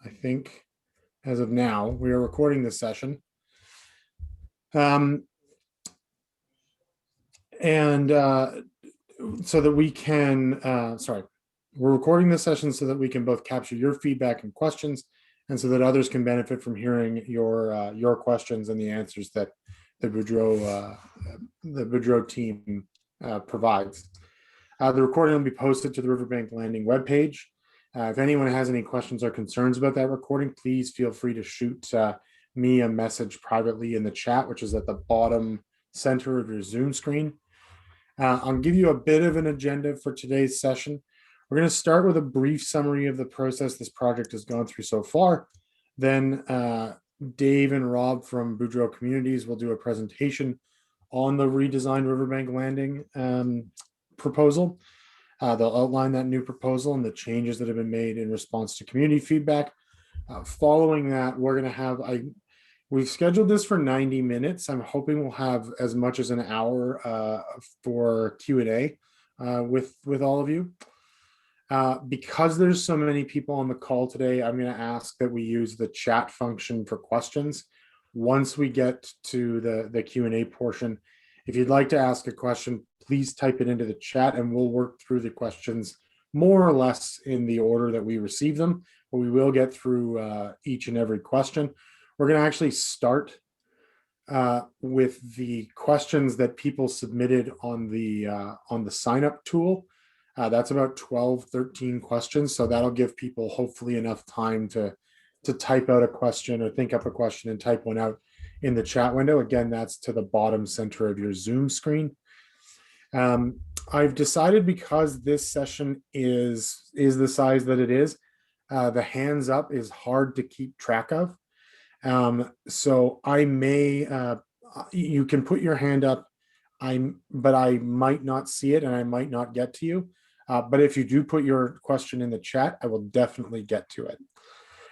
I think, as of now. We are recording this session. And so that we can, we're recording this session so that we can both capture your feedback and questions, and so that others can benefit from hearing your questions and the answers that the Boudreau team provides. The recording will be posted to the Riverbank Landing webpage. If anyone has any questions or concerns about that recording, please feel free to shoot me a message privately in the chat, which is at the bottom center of your Zoom screen. I'll give you a bit of an agenda for today's session. We're going to start with a brief summary of the process this project has gone through so far. Then Dave and Rob from Boudreau Communities will do a presentation on the redesigned Riverbank Landing proposal. They'll outline that new proposal and the changes that have been made in response to community feedback. Following that, we're going to have, we've scheduled this for 90 minutes. I'm hoping we'll have as much as an hour for Q&A with all of you. Because there's so many people on the call today, I'm going to ask that we use the chat function for questions. Once we get to the Q&A portion, if you'd like to ask a question, please type it into the chat and we'll work through the questions more or less in the order that we receive them, but we will get through each and every question. We're going to actually start with the questions that people submitted on the sign up tool. That's about 12, 13 questions. So that'll give people hopefully enough time to type out a question or think up a question and type one out in the chat window. Again, that's to the bottom center of your Zoom screen. I've decided, because this session is the size that it is, the hands up is hard to keep track of. So I may, you can put your hand up, but I might not see it and I might not get to you. But if you do put your question in the chat, I will definitely get to it.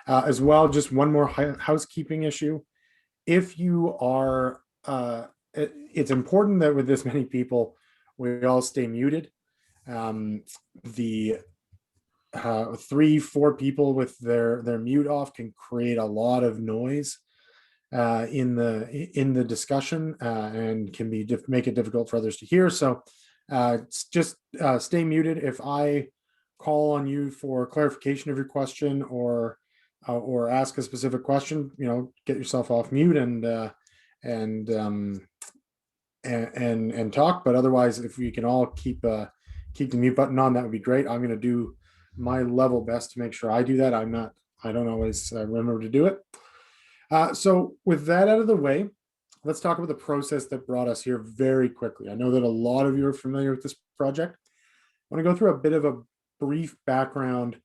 As well, just one more housekeeping issue. If you are, it's important that with this many people, we all stay muted. The 3-4 people with their mute off can create a lot of noise in the discussion and can make it difficult for others to hear. So just stay muted. If I call on you for clarification of your question or ask a specific question, get yourself off mute and talk. But otherwise, if we can all keep the mute button on, that would be great. I'm going to do my level best to make sure I do that. I don't always remember to do it. So with that out of the way, let's talk about the process that brought us here very quickly. I know that a lot of you are familiar with this project. I want to go through a bit of a brief background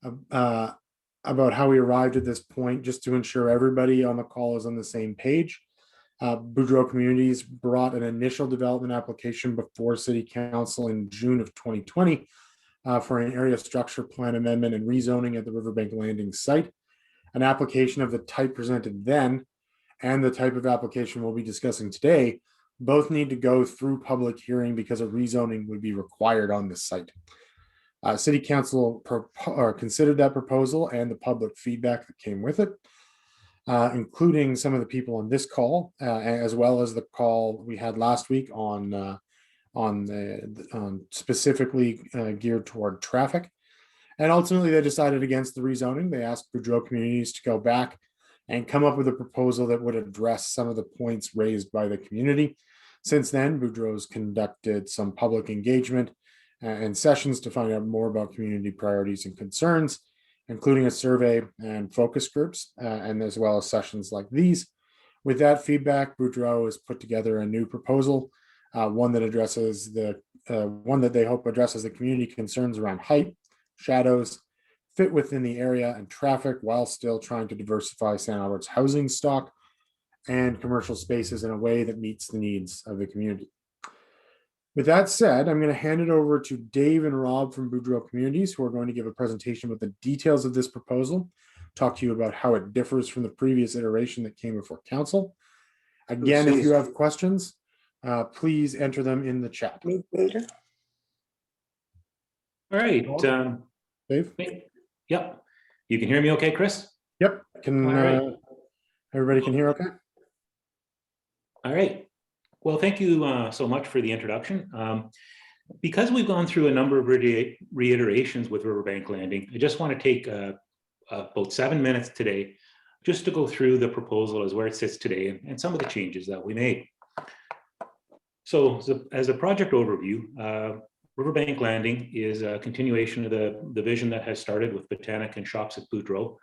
about how we arrived at this point, just to ensure everybody on the call is on the same page. Boudreau Communities brought an initial development application before City Council in June of 2020 for an area structure plan amendment and rezoning at the Riverbank Landing site. An application of the type presented then and the type of application we'll be discussing today both need to go through public hearing because a rezoning would be required on this site. City Council considered that proposal and the public feedback that came with it, including some of the people on this call, as well as the call we had last week on specifically geared toward traffic. And ultimately, they decided against the rezoning. They asked Boudreau Communities to go back and come up with a proposal that would address some of the points raised by the community. Since then, Boudreau's conducted some public engagement and sessions to find out more about community priorities and concerns, including a survey and focus groups, and as well as sessions like these. With that feedback, Boudreau has put together a new proposal, one that addresses one that they hope addresses the community concerns around height, shadows, fit within the area, and traffic, while still trying to diversify St. Albert's housing stock and commercial spaces in a way that meets the needs of the community. With that said, I'm going to hand it over to Dave and Rob from Boudreau Communities, who are going to give a presentation with the details of this proposal, talk to you about how it differs from the previous iteration that came before council. Again, if you have questions, please enter them in the chat. All right. Dave? Yep. You can hear me okay, Chris? Yep, can, All right. everybody can hear okay? All right. Well, thank you so much for the introduction. Because we've gone through a number of reiterations with Riverbank Landing, I just want to take about 7 minutes today just to go through the proposal as where it sits today and some of the changes that we made. So as a project overview, Riverbank Landing is a continuation of the vision that has started with Botanic and Shops at Boudreau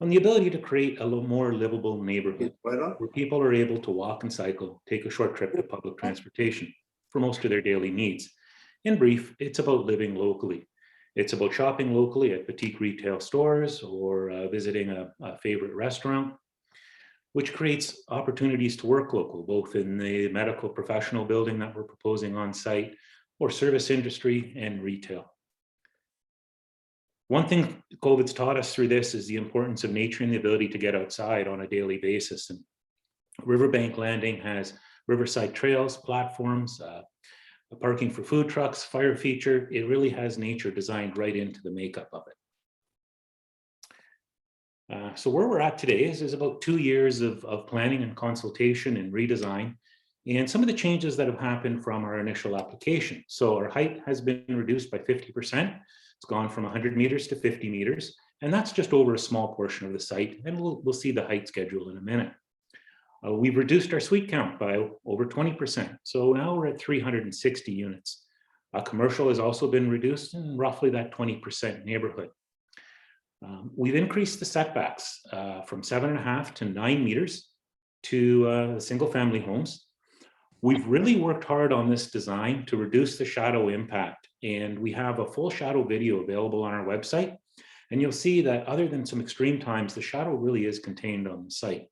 on the ability to create a little more livable neighborhood where people are able to walk and cycle, take a short trip to public transportation for most of their daily needs. In brief, it's about living locally. It's about shopping locally at boutique retail stores or visiting a favorite restaurant, which creates opportunities to work local, both in the medical professional building that we're proposing on site or service industry and retail. One thing COVID's taught us through this is the importance of nature and the ability to get outside on a daily basis. And Riverbank Landing has riverside trails, platforms, parking for food trucks, fire feature. It really has nature designed right into the makeup of it. So where we're at today is about 2 years of planning and consultation and redesign, and some of the changes that have happened from our initial application. So our height has been reduced by 50%. It's gone from 100 meters to 50 meters, and that's just over a small portion of the site, and we'll see the height schedule in a minute. We've reduced our suite count by over 20%, so now we're at 360 units. Commercial has also been reduced in roughly that 20% neighborhood. We've increased the setbacks from 7.5 to 9 meters to single family homes. We've really worked hard on this design to reduce the shadow impact, and we have a full shadow video available on our website. And you'll see that other than some extreme times, the shadow really is contained on the site.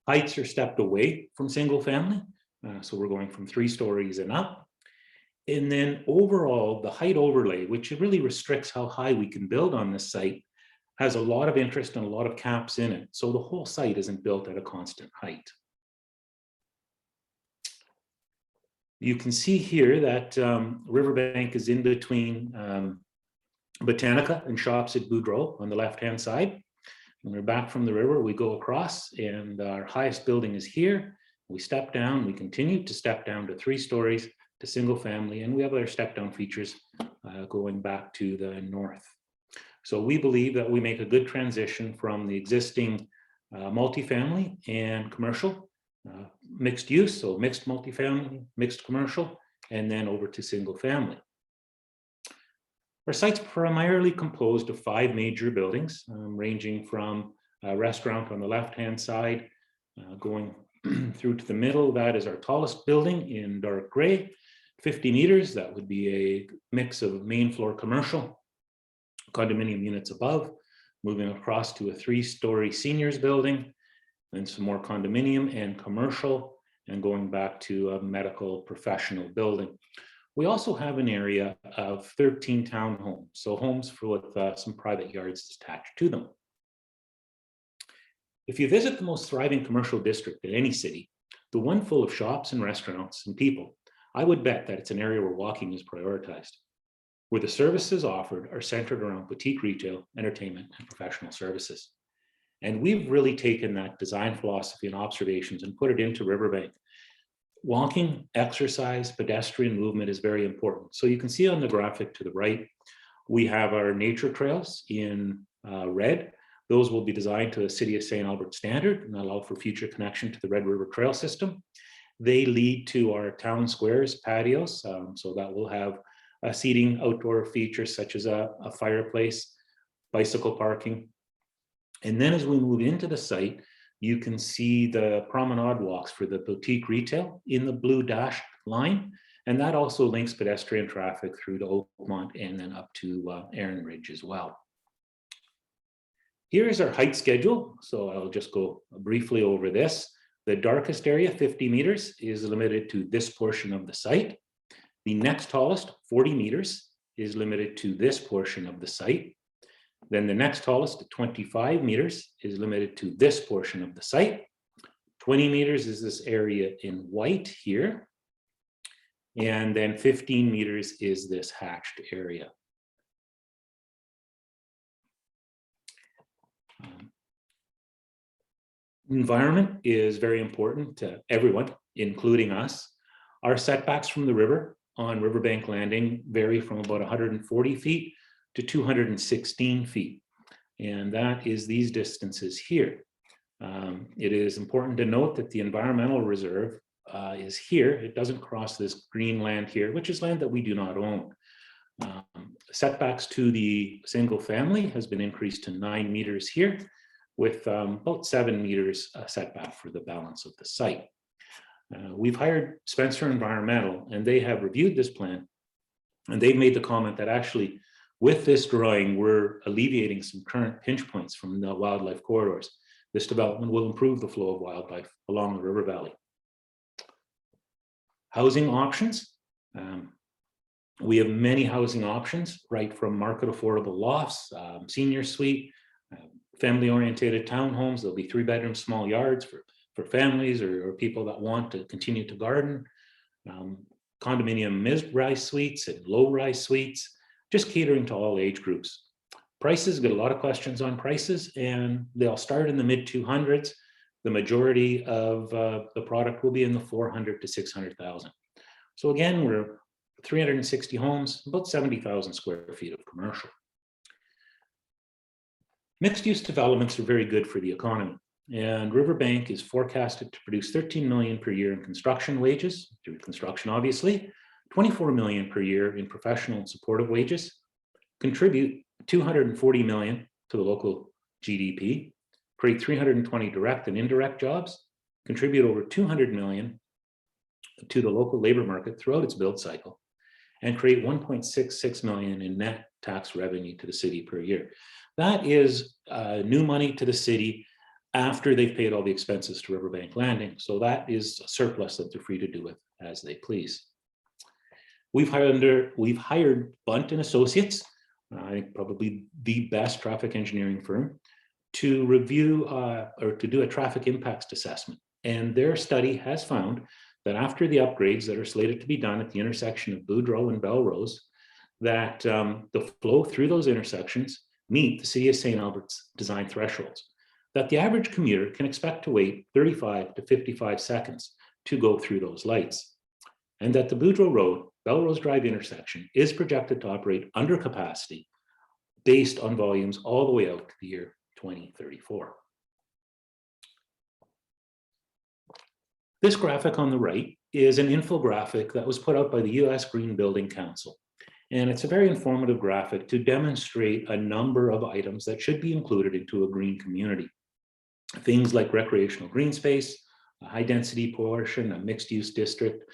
Heights are stepped away from single family. So we're going from 3 stories and up. And then overall, the height overlay, which really restricts how high we can build on this site, has a lot of interest and a lot of caps in it. So the whole site isn't built at a constant height. You can see here that Riverbank is in between Botanica and Shops at Boudreau on the left-hand side. When we're back from the river, we go across, and our highest building is here. We step down, we continue to step down to 3 stories to single family, and we have other step down features going back to the north. So we believe that we make a good transition from the existing multifamily and commercial mixed use, so mixed multifamily, mixed commercial, and then over to single family. Our site's primarily composed of 5 major buildings, ranging from a restaurant on the left-hand side, going through to the middle. That is our tallest building in dark gray, 50 meters. That would be a mix of main floor commercial, condominium units above, moving across to a 3-story seniors building, and some more condominium and commercial, and going back to a medical professional building. We also have an area of 13 townhomes, so homes with some private yards attached to them. If you visit the most thriving commercial district in any city, the one full of shops and restaurants and people, I would bet that it's an area where walking is prioritized, where the services offered are centered around boutique retail, entertainment, and professional services. And we've really taken that design philosophy and observations and put it into Riverbank. Walking, exercise, pedestrian movement is very important. So you can see on the graphic to the right, we have our nature trails in red. Those will be designed to the City of St. Albert standard and allow for future connection to the Red River Trail system. They lead to our town squares, patios, so that will have seating outdoor features such as a fireplace, bicycle parking. And then as we move into the site, you can see the promenade walks for the boutique retail in the blue dashed line. And that also links pedestrian traffic through to Oakmont and then up to Erin Ridge as well. Here is our height schedule. So I'll just go briefly over this. The darkest area, 50 meters, is limited to this portion of the site. The next tallest, 40 meters, is limited to this portion of the site. Then the next tallest, 25 meters, is limited to this portion of the site. 20 meters is this area in white here. And then 15 meters is this hatched area. Environment is very important to everyone, including us. Our setbacks from the river on Riverbank Landing vary from about 140 feet to 216 feet. And that is these distances here. It is important to note that the environmental reserve is here. It doesn't cross this green land here, which is land that we do not own. Setbacks to the single family has been increased to 9 meters here, with about 7 meters setback for the balance of the site. We've hired Spencer Environmental, and they have reviewed this plan, and they've made the comment that actually with this drawing, we're alleviating some current pinch points from the wildlife corridors. This development will improve the flow of wildlife along the river valley. Housing options. We have many housing options, right from market affordable lofts, senior suite, family-oriented townhomes. There'll be 3-bedroom small yards for families or people that want to continue to garden, condominium mid-rise suites and low-rise suites, just catering to all age groups. Prices, get a lot of questions on prices, and they'll start in the mid-200s. The majority of the product will be in the 400 to 600,000. So again, we're 360 homes, about 70,000 square feet of commercial. Mixed-use developments are very good for the economy, and Riverbank is forecasted to produce 13 million per year in construction wages, through construction obviously, 24 million per year in professional and supportive wages, contribute 240 million to the local GDP, create 320 direct and indirect jobs, contribute over 200 million to the local labor market throughout its build cycle, and create 1.66 million in net tax revenue to the city per year. That is new money to the city after they've paid all the expenses to Riverbank Landing. So that is a surplus that they're free to do with as they please. We've hired Bunt and Associates, I think probably the best traffic engineering firm, to review or to do a traffic impacts assessment. And their study has found that after the upgrades that are slated to be done at the intersection of Boudreau and Belrose, that the flow through those intersections meet the City of St. Albert's design thresholds, that the average commuter can expect to wait 35 to 55 seconds to go through those lights, and that the Boudreau Road, Belrose Drive intersection is projected to operate under capacity based on volumes all the way out to the year 2034. This graphic on the right is an infographic that was put out by the US Green Building Council. And it's a very informative graphic to demonstrate a number of items that should be included into a green community. Things like recreational green space, a high density portion, a mixed use district,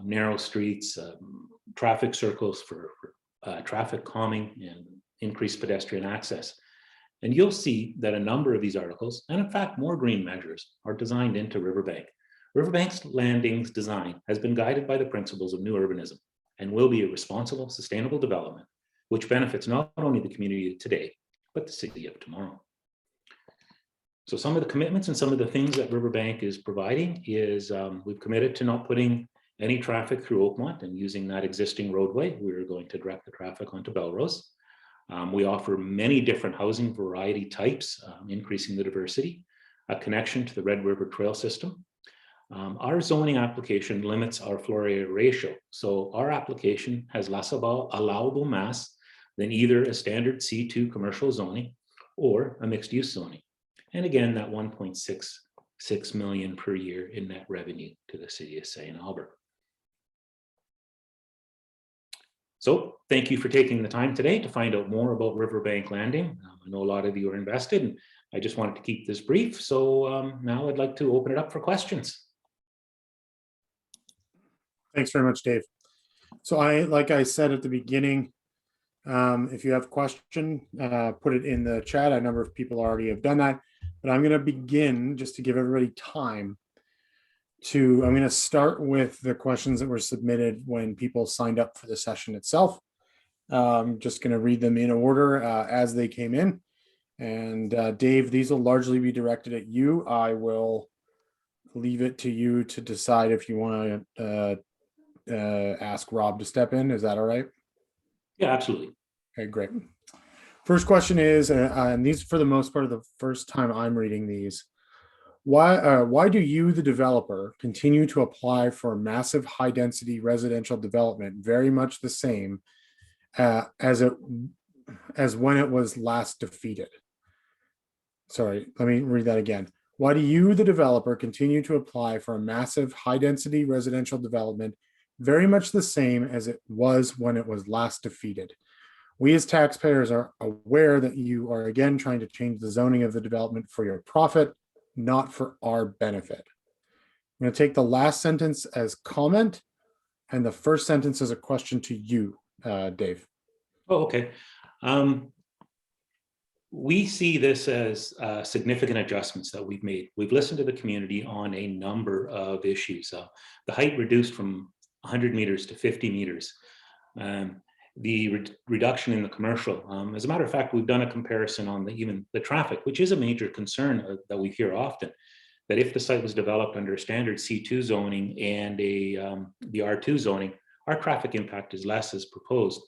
narrow streets, traffic circles for traffic calming and increased pedestrian access. And you'll see that a number of these articles, and in fact more green measures, are designed into Riverbank. Riverbank's Landing's design has been guided by the principles of new urbanism and will be a responsible, sustainable development, which benefits not only the community of today, but the city of tomorrow. So some of the commitments and some of the things that Riverbank is providing is we've committed to not putting any traffic through Oakmont and using that existing roadway. We're going to direct the traffic onto Belrose. We offer many different housing variety types, increasing the diversity, a connection to the Red River Trail system. Our zoning application limits our floor area ratio. So our application has less allowable mass than either a standard C2 commercial zoning or a mixed use zoning. And again, that 1.66 million per year in net revenue to the city of St. Albert. So thank you for taking the time today to find out more about Riverbank Landing. I know a lot of you are invested, and I just wanted to keep this brief. So now I'd like to open it up for questions. Thanks very much, Dave. So like I said at the beginning, if you have a question, put it in the chat. A number of people already have done that, but I'm going to begin just to give everybody time I'm going to start with the questions that were submitted when people signed up for the session itself. I'm just going to read them in order as they came in. And Dave, these will largely be directed at you. I will leave it to you to decide if you want to ask Rob to step in. Is that all right? Yeah, absolutely. Okay, great. First question is, and these for the most part are the first time I'm reading these. Why do you, the developer, continue to apply for a massive high-density residential development, very much the same as when it was last defeated? Sorry, let me read that again. Why do you, the developer, continue to apply for a massive high-density residential development, very much the same as it was when it was last defeated? We as taxpayers are aware that you are again trying to change the zoning of the development for your profit, not for our benefit. I'm going to take the last sentence as comment and the first sentence as a question to you, Dave. Oh, okay. We see this as significant adjustments that we've made. We've listened to the community on a number of issues. The height reduced from 100 meters to 50 meters. The reduction in the commercial. As a matter of fact, we've done a comparison on even the traffic, which is a major concern that we hear often, that if the site was developed under a standard C2 zoning and the R2 zoning, our traffic impact is less as proposed.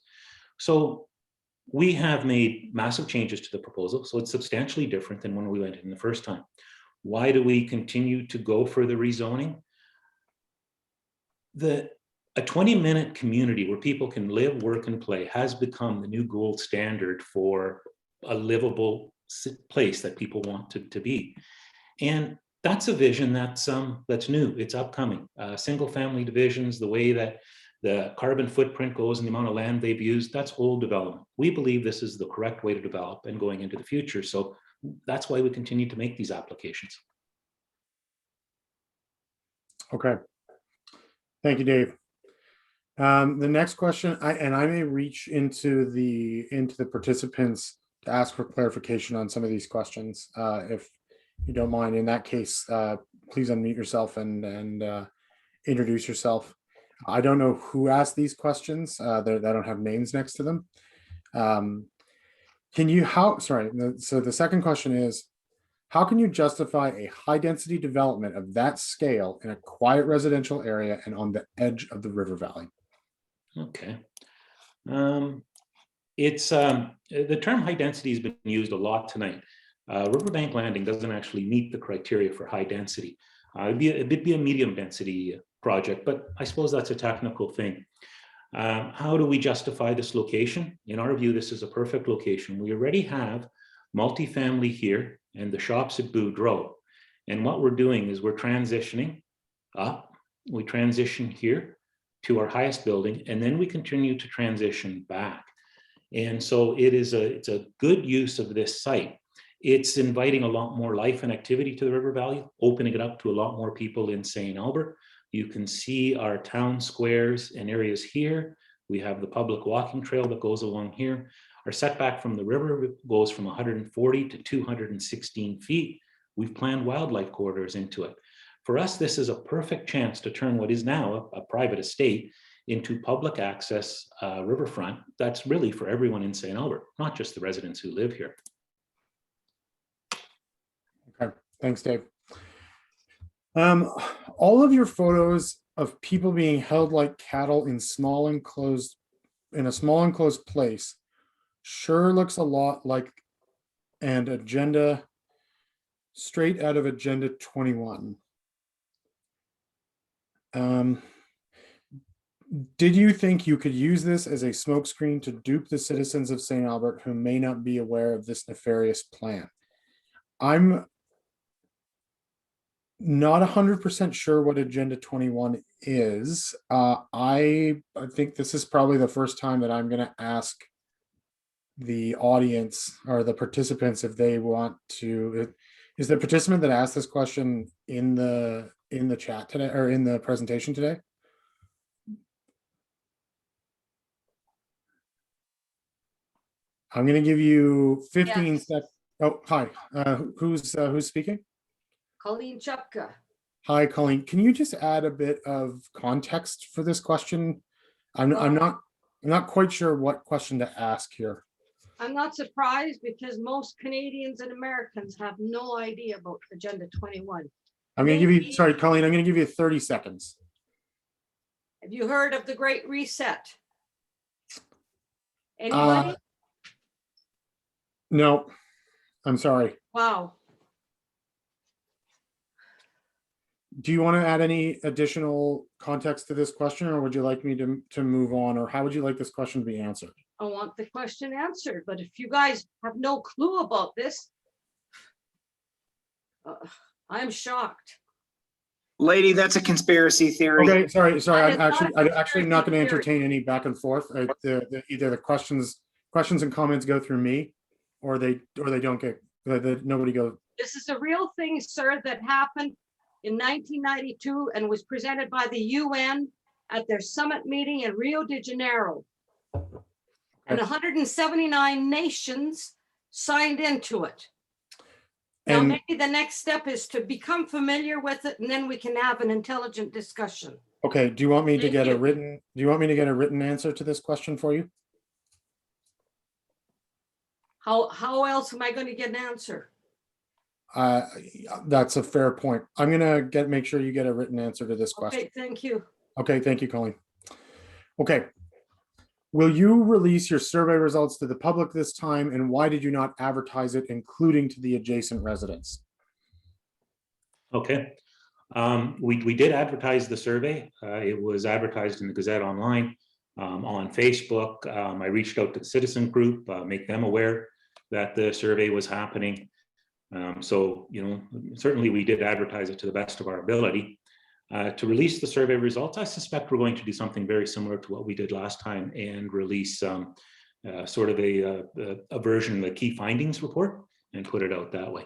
So we have made massive changes to the proposal, so it's substantially different than when we went in the first time. Why do we continue to go for the rezoning? A 20-minute community where people can live, work, and play has become the new gold standard for a livable place that people want to be. And that's a vision that's new, it's upcoming. Single-family divisions, the way that the carbon footprint goes and the amount of land they've used, that's old development. We believe this is the correct way to develop and going into the future. So that's why we continue to make these applications. Okay. Thank you, Dave. The next question, I may reach into the participants to ask for clarification on some of these questions. If you don't mind, in that case, please unmute yourself and introduce yourself. I don't know who asked these questions. They don't have names next to them. So the second question is, how can you justify a high-density development of that scale in a quiet residential area and on the edge of the river valley? Okay. It's the term high density has been used a lot tonight. Riverbank Landing doesn't actually meet the criteria for high density. It'd be a medium density project, but I suppose that's a technical thing. How do we justify this location? In our view, this is a perfect location. We already have multifamily here and the shops at Boudreaux. And what we're doing is we're transitioning up. We transition here to our highest building, and then we continue to transition back. And so it's a good use of this site. It's inviting a lot more life and activity to the river valley, opening it up to a lot more people in St. Albert. You can see our town squares and areas here. We have the public walking trail that goes along here. Our setback from the river goes from 140 to 216 feet. We've planned wildlife corridors into it. For us, this is a perfect chance to turn what is now a private estate into public access riverfront that's really for everyone in St. Albert, not just the residents who live here. Okay, thanks, Dave. All of your photos of people being held like cattle in a small enclosed place sure looks a lot like an agenda straight out of Agenda 21. Did you think you could use this as a smokescreen to dupe the citizens of St. Albert who may not be aware of this nefarious plan? I'm not 100% sure what Agenda 21 is. I think this is probably the first time that I'm going to ask the audience or the participants if they want to. Is the participant that asked this question in the chat today or in the presentation today? I'm going to give you 15 seconds. Oh, hi. Who's speaking? Colleen Chupka. Hi, Colleen. Can you just add a bit of context for this question? I'm not quite sure what question to ask here. I'm not surprised because most Canadians and Americans have no idea about Agenda 21. I'm going to give you, sorry, Colleen, I'm going to give you 30 seconds. Have you heard of the Great Reset? Anybody? No, I'm sorry. Wow. do you want to add any additional context to this question, or would you like me to move on, or how would you like this question to be answered? I want the question answered, but if you guys have no clue about this, I'm shocked. Lady, that's a conspiracy theory. Okay, sorry. That is not a I'm actually not going to conspiracy theory. entertain any back and forth. Either the questions and comments go through me, or they don't get, nobody goes. This is a real thing, sir, that happened in 1992 and was presented by the UN at their summit meeting in Rio de Janeiro. And 179 nations signed into it. Now, And maybe the next step is to become familiar with it, and then we can have an intelligent discussion. okay, do you want me to Thank get a you. written answer to this question for you? How else am I going to get an answer? That's a fair point. I'm gonna make sure you get a written answer to this question. Okay, thank you. Okay, thank you, Colleen. Okay. Will you release your survey results to the public this time, and why did you not advertise it, including to the adjacent residents? Okay. We did advertise the survey. It was advertised in the Gazette Online, on Facebook. I reached out to the citizen group, make them aware that the survey was happening. So, you know, certainly we did advertise it to the best of our ability. To release the survey results, I suspect we're going to do something very similar to what we did last time and release sort of a version of the key findings report and put it out that way.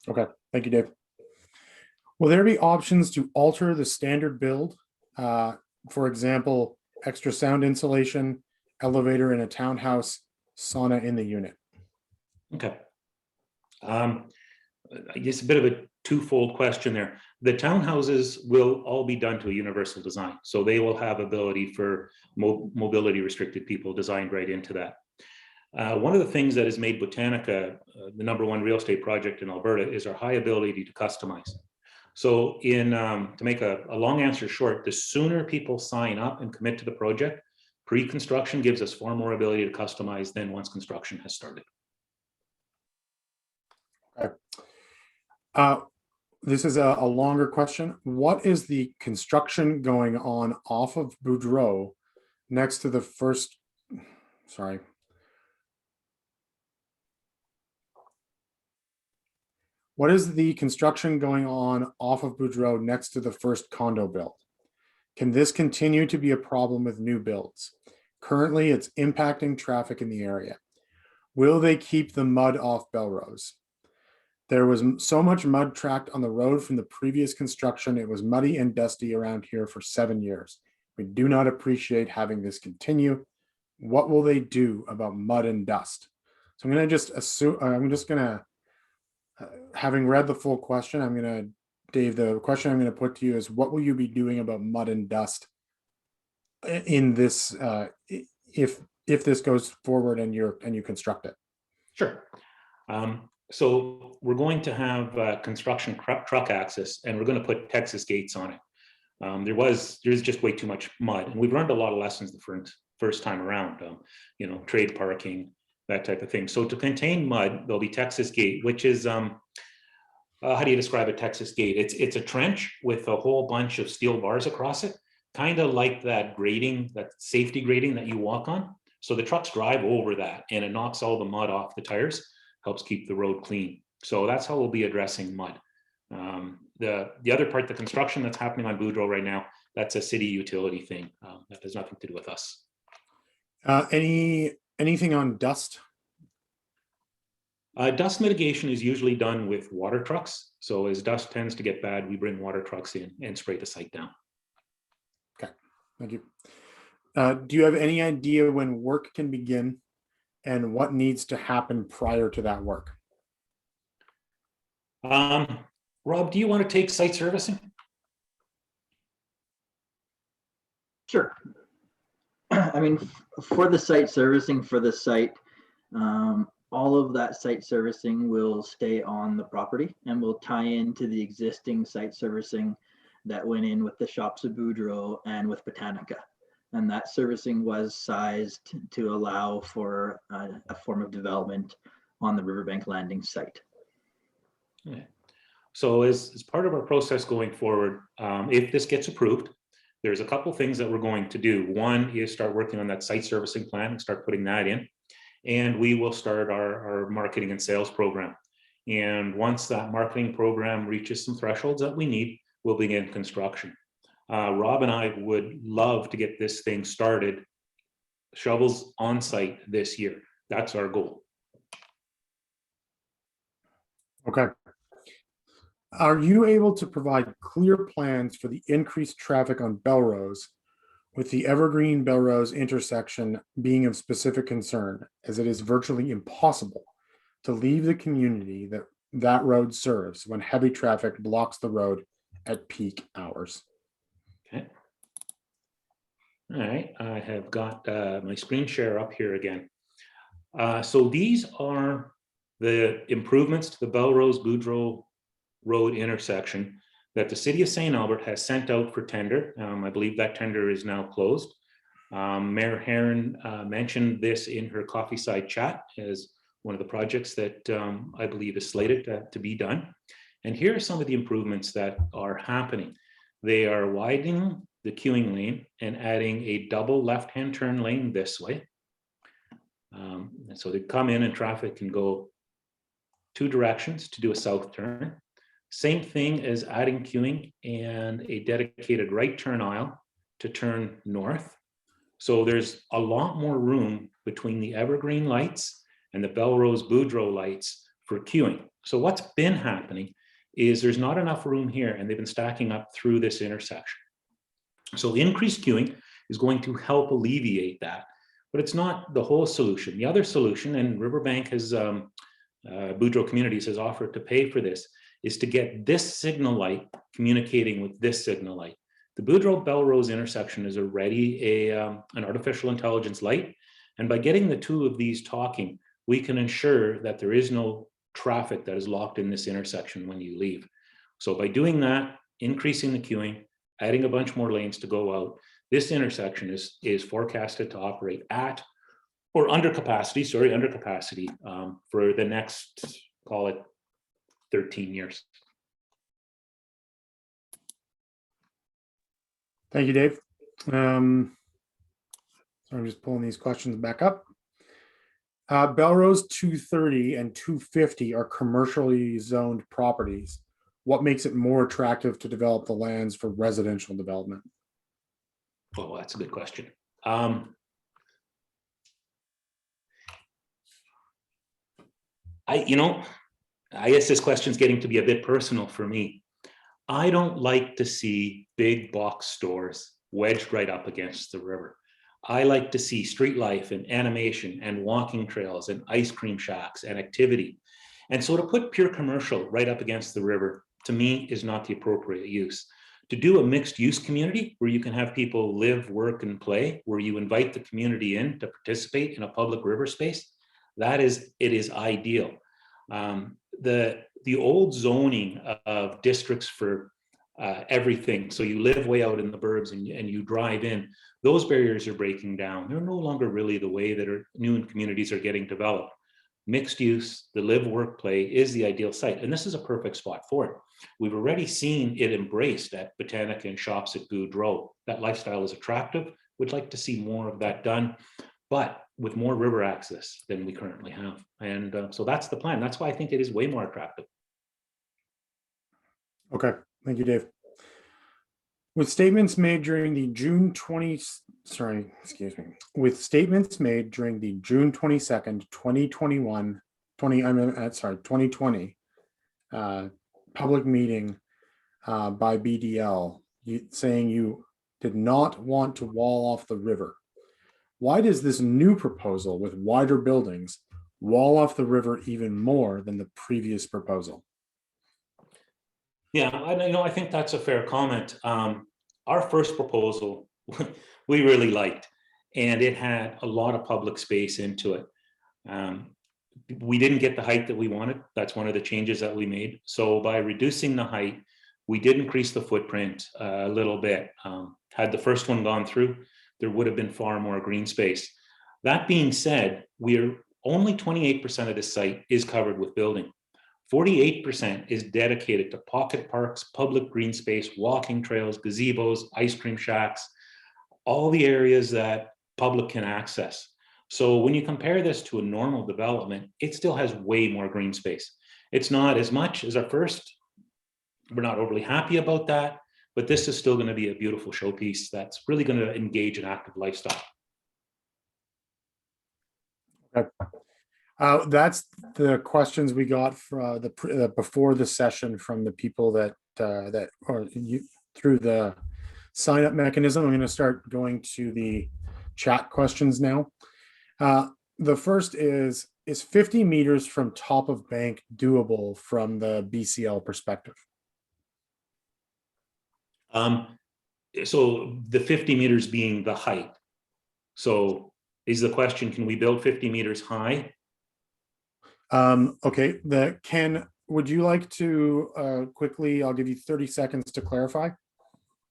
Okay, thank you, Dave. Will there be options to alter the standard build? For example, extra sound insulation, elevator in a townhouse, sauna in the unit. Okay. I guess a bit of a twofold question there. The townhouses will all be done to a universal design. So they will have ability for mobility restricted people designed right into that. One of the things that has made Botanica the #1 real estate project in Alberta is our high ability to customize. So to make a long answer short, the sooner people sign up and commit to the project, pre-construction gives us far more ability to customize than once construction has started. This is a longer question. What is the construction going on off of Boudreau next to the first, sorry. What is the construction going on off of Boudreau next to the first condo build? Can this continue to be a problem with new builds? Currently, it's impacting traffic in the area. Will they keep the mud off Belrose? There was so much mud tracked on the road from the previous construction. It was muddy and dusty around here for 7 years. We do not appreciate having this continue. What will they do about mud and dust? So I'm going to just assume, having read the full question, Dave, the question I'm going to put to you is, what will you be doing about mud and dust in this, if this goes forward and you construct it? Sure. So we're going to have construction truck access, and we're going to put Texas gates on it. There's just way too much mud, and we've learned a lot of lessons the first time around. You know, trade parking, that type of thing. So to contain mud, there'll be Texas gate, which is how do you describe a Texas gate? It's a trench with a whole bunch of steel bars across it, kind of like that grating, that safety grating that you walk on. So the trucks drive over that, and it knocks all the mud off the tires, helps keep the road clean. So that's how we'll be addressing mud. The other part, the construction that's happening on Boudreau right now, that's a city utility thing. That has nothing to do with us. Anything on dust? Dust mitigation is usually done with water trucks. So as dust tends to get bad, we bring water trucks in and spray the site down. Okay, thank you. Do you have any idea when work can begin and what needs to happen prior to that work? Rob, do you want to take site servicing? Sure. I mean, for the site servicing for the site, all of that site servicing will stay on the property and will tie into the existing site servicing that went in with the Shops of Boudreau and with Botanica. And that servicing was sized to allow for a form of development on the Riverbank Landing site. Okay. So as part of our process going forward, if this gets approved, there's a couple things that we're going to do. One is start working on that site servicing plan and start putting that in. And we will start our marketing and sales program. And once that marketing program reaches some thresholds that we need, we'll begin construction. Rob and I would love to get this thing started, shovels on site this year. That's our goal. Okay. Are you able to provide clear plans for the increased traffic on Belrose, with the Evergreen Belrose intersection being of specific concern, as it is virtually impossible to leave the community that road serves when heavy traffic blocks the road at peak hours? Okay. All right, I have got my screen share up here again. So these are the improvements to the Belrose-Boudreau Road intersection that the city of St. Albert has sent out for tender. I believe that tender is now closed. Mayor Herron mentioned this in her coffee side chat as one of the projects that I believe is slated to be done. And here are some of the improvements that are happening. They are widening the queuing lane and adding a double left-hand turn lane this way. And so they come in and traffic can go two directions to do a south turn. Same thing as adding queuing and a dedicated right turn aisle to turn north. So there's a lot more room between the Evergreen lights and the Belrose-Boudreau lights for queuing. So what's been happening is there's not enough room here, and they've been stacking up through this intersection. So increased queuing is going to help alleviate that, but it's not the whole solution. The other solution, and Riverbank has, Boudreau Communities has offered to pay for this, is to get this signal light communicating with this signal light. The Boudreau-Belrose intersection is already an artificial intelligence light, and by getting the two of these talking, we can ensure that there is no traffic that is locked in this intersection when you leave. So by doing that, increasing the queuing, adding a bunch more lanes to go out, this intersection is forecasted to operate at or under capacity for the next, call it 13 years. Thank you, Dave. So I'm just pulling these questions back up. Belrose 230 and 250 are commercially zoned properties. What makes it more attractive to develop the lands for residential development? Oh, that's a good question. I guess this question is getting to be a bit personal for me. I don't like to see big box stores wedged right up against the river. I like to see street life and animation and walking trails and ice cream shacks and activity. And so to put pure commercial right up against the river, to me, is not the appropriate use. To do a mixed use community where you can have people live, work, and play, where you invite the community in to participate in a public river space, it is ideal. The old zoning of districts for everything, so you live way out in the burbs and you drive in, those barriers are breaking down. They're no longer really the way that new communities are getting developed. Mixed use, the live, work, play is the ideal site, and this is a perfect spot for it. We've already seen it embraced at Botanica and Shops at Boudreau. That lifestyle is attractive. We'd like to see more of that done, but with more river access than we currently have. And so that's the plan. That's why I think it is way more attractive. Okay, thank you, Dave. With statements made during the June 22nd, 2020 public meeting by BDL, saying you did not want to wall off the river. Why does this new proposal with wider buildings wall off the river even more than the previous proposal? Yeah, I think that's a fair comment. Our first proposal, we really liked, and it had a lot of public space into it. We didn't get the height that we wanted. That's one of the changes that we made. So by reducing the height, we did increase the footprint a little bit. Had the first one gone through, there would have been far more green space. That being said, only 28% of this site is covered with building. 48% is dedicated to pocket parks, public green space, walking trails, gazebos, ice cream shacks, all the areas that public can access. So when you compare this to a normal development, it still has way more green space. It's not as much as our first. We're not overly happy about that, but this is still going to be a beautiful showpiece that's really going to engage an active lifestyle. That's the questions we got for before the session from the people that through the sign up mechanism. I'm going to start going to the chat questions now. The first is 50 meters from top of bank doable from the BCL perspective? So the 50 meters being the height. So is the question, can we build 50 meters high? Okay, Ken, would you like to quickly, I'll give you 30 seconds to clarify.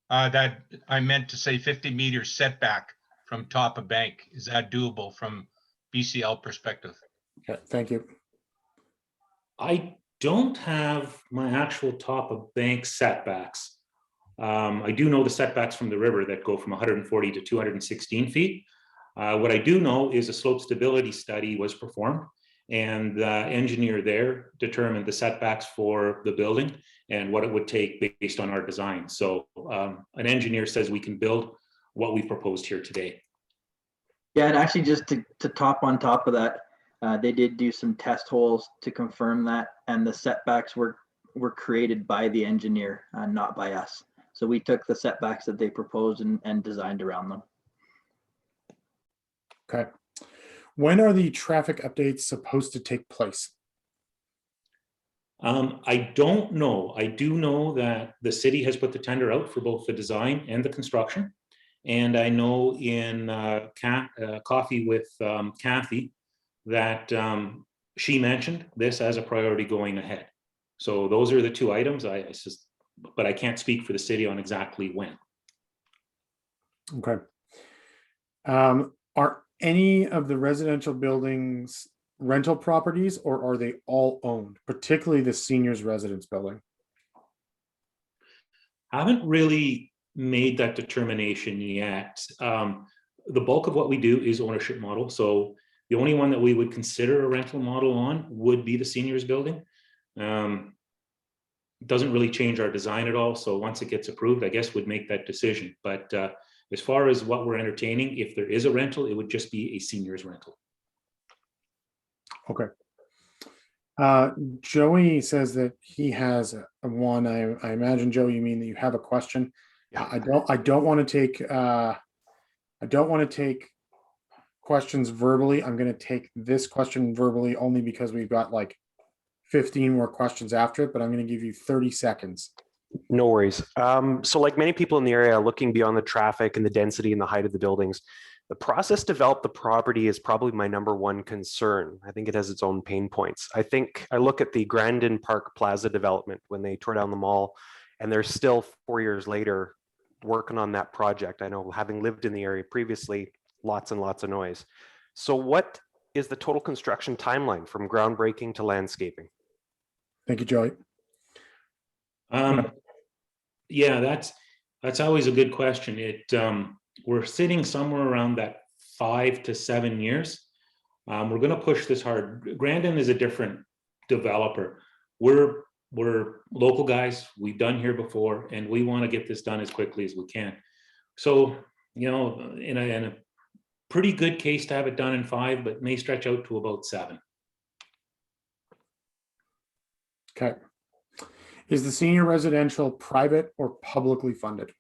That I meant to say 50 meters setback from top of bank. Is that doable from BCL perspective? Okay, thank you. I don't have my actual top of bank setbacks. I do know the setbacks from the river that go from 140 to 216 feet. What I do know is a slope stability study was performed, and the engineer there determined the setbacks for the building and what it would take based on our design. So an engineer says we can build what we proposed here today. Yeah, and actually just to top on top of that, they did do some test holes to confirm that, and the setbacks were created by the engineer, not by us. So we took the setbacks that they proposed and designed around them. Okay. When are the traffic updates supposed to take place? I don't know. I do know that the city has put the tender out for both the design and the construction. And I know in coffee with Kathy that she mentioned this as a priority going ahead. So those are the two items. But I can't speak for the city on exactly when. Okay. Are any of the residential buildings rental properties, or are they all owned, particularly the seniors residence building? Haven't really made that determination yet. The bulk of what we do is ownership model. So the only one that we would consider a rental model on would be the seniors building. Doesn't really change our design at all. So once it gets approved, I guess we'd make that decision. But as far as what we're entertaining, if there is a rental, it would just be a seniors rental. Okay. Joey says that he has one. I imagine, Joey, you mean that you have a question? Yeah. I don't want to take questions verbally. I'm going to take this question verbally only because we've got like 15 more questions after it, but I'm going to give you 30 seconds. No worries. So like many people in the area, looking beyond the traffic and the density and the height of the buildings, the process to develop the property is probably my number one concern. I think it has its own pain points. I look at the Grandin Park Plaza development when they tore down the mall, and they're still 4 years later working on that project. I know, having lived in the area previously, lots and lots of noise. So what is the total construction timeline from groundbreaking to landscaping? Thank you, Joey. Yeah, that's always a good question. We're sitting somewhere around that 5 to 7 years. We're going to push this hard. Grandin is a different developer. We're local guys. We've done here before, and we want to get this done as quickly as we can. So, you know, in a pretty good case to have it done in 5, but may stretch out to about 7. Okay. Is the senior residential private or publicly funded?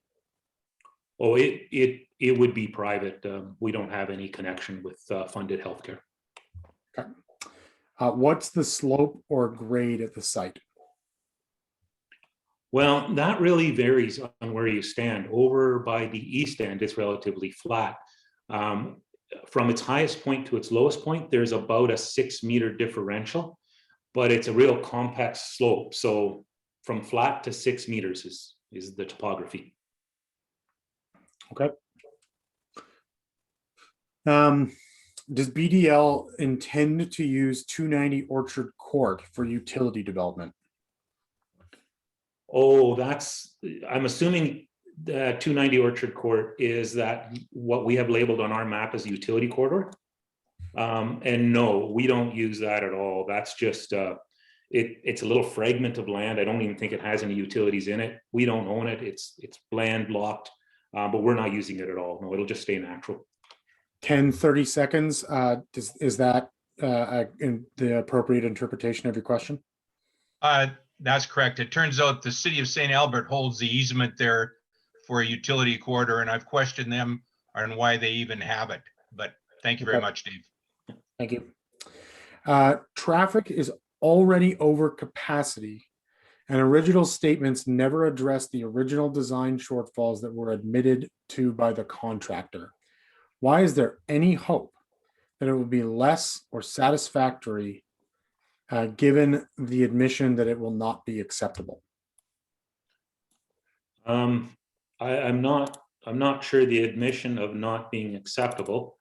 Oh, it would be private. We don't have any connection with funded healthcare. Okay. What's the slope or grade at the site? Well, that really varies on where you stand. Over by the east end, it's relatively flat. From its highest point to its lowest point, there's about a 6-meter differential, but it's a real complex slope. So from flat to 6 meters is the topography. Okay. Does BDL intend to use 290 Orchard Court for utility development? Oh, I'm assuming the 290 Orchard Court is that what we have labeled on our map as utility corridor. And no, we don't use that at all. That's just, it's a little fragment of land. I don't even think it has any utilities in it. We don't own it. It's land locked, but we're not using it at all. No, it'll just stay natural. 10, 30 seconds. Is that in the appropriate interpretation of your question? That's correct. It turns out the city of St. Albert holds the easement there for a utility corridor, and I've questioned them on why they even have it. But thank you very Okay. much, Dave. Thank you. Traffic is already over capacity, and original statements never addressed the original design shortfalls that were admitted to by the contractor. Why is there any hope that it will be less or satisfactory given the admission that it will not be acceptable? I'm not sure the admission of not being acceptable.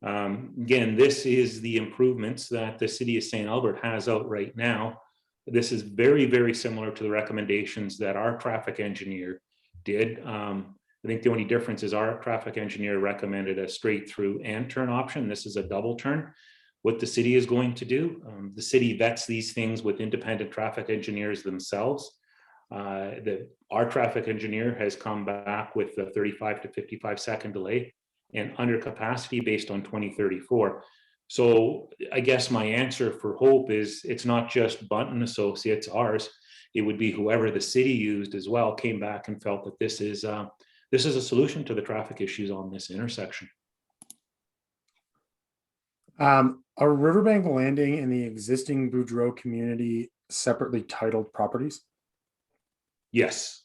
Again, this is the improvements that the city of St. Albert has out right now. This is very, very similar to the recommendations that our traffic engineer did. I think the only difference is our traffic engineer recommended a straight through and turn option. This is a double turn. What the city is going to do, the city vets these things with independent traffic engineers themselves. Our traffic engineer has come back with a 35 to 55 second delay and under capacity based on 2034. So I guess my answer for hope is it's not just Bunton Associates, ours. It would be whoever the city used as well came back and felt that this is a solution to the traffic issues on this intersection. Are Riverbank Landing and the existing Boudreaux community separately titled properties? Yes.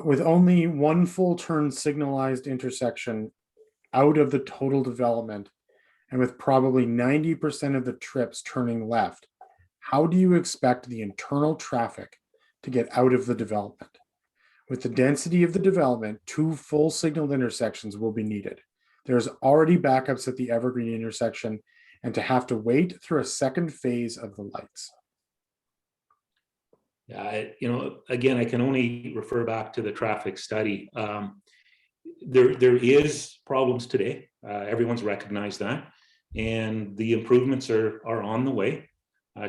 With only one full turn signalized intersection out of the total development, and with probably 90% of the trips turning left, how do you expect the internal traffic to get out of the development? With the density of the development, 2 full signaled intersections will be needed. There's already backups at the Evergreen intersection, and to have to wait through a second phase of the lights. Again, I can only refer back to the traffic study. There is problems today. Everyone's recognized that, and the improvements are on the way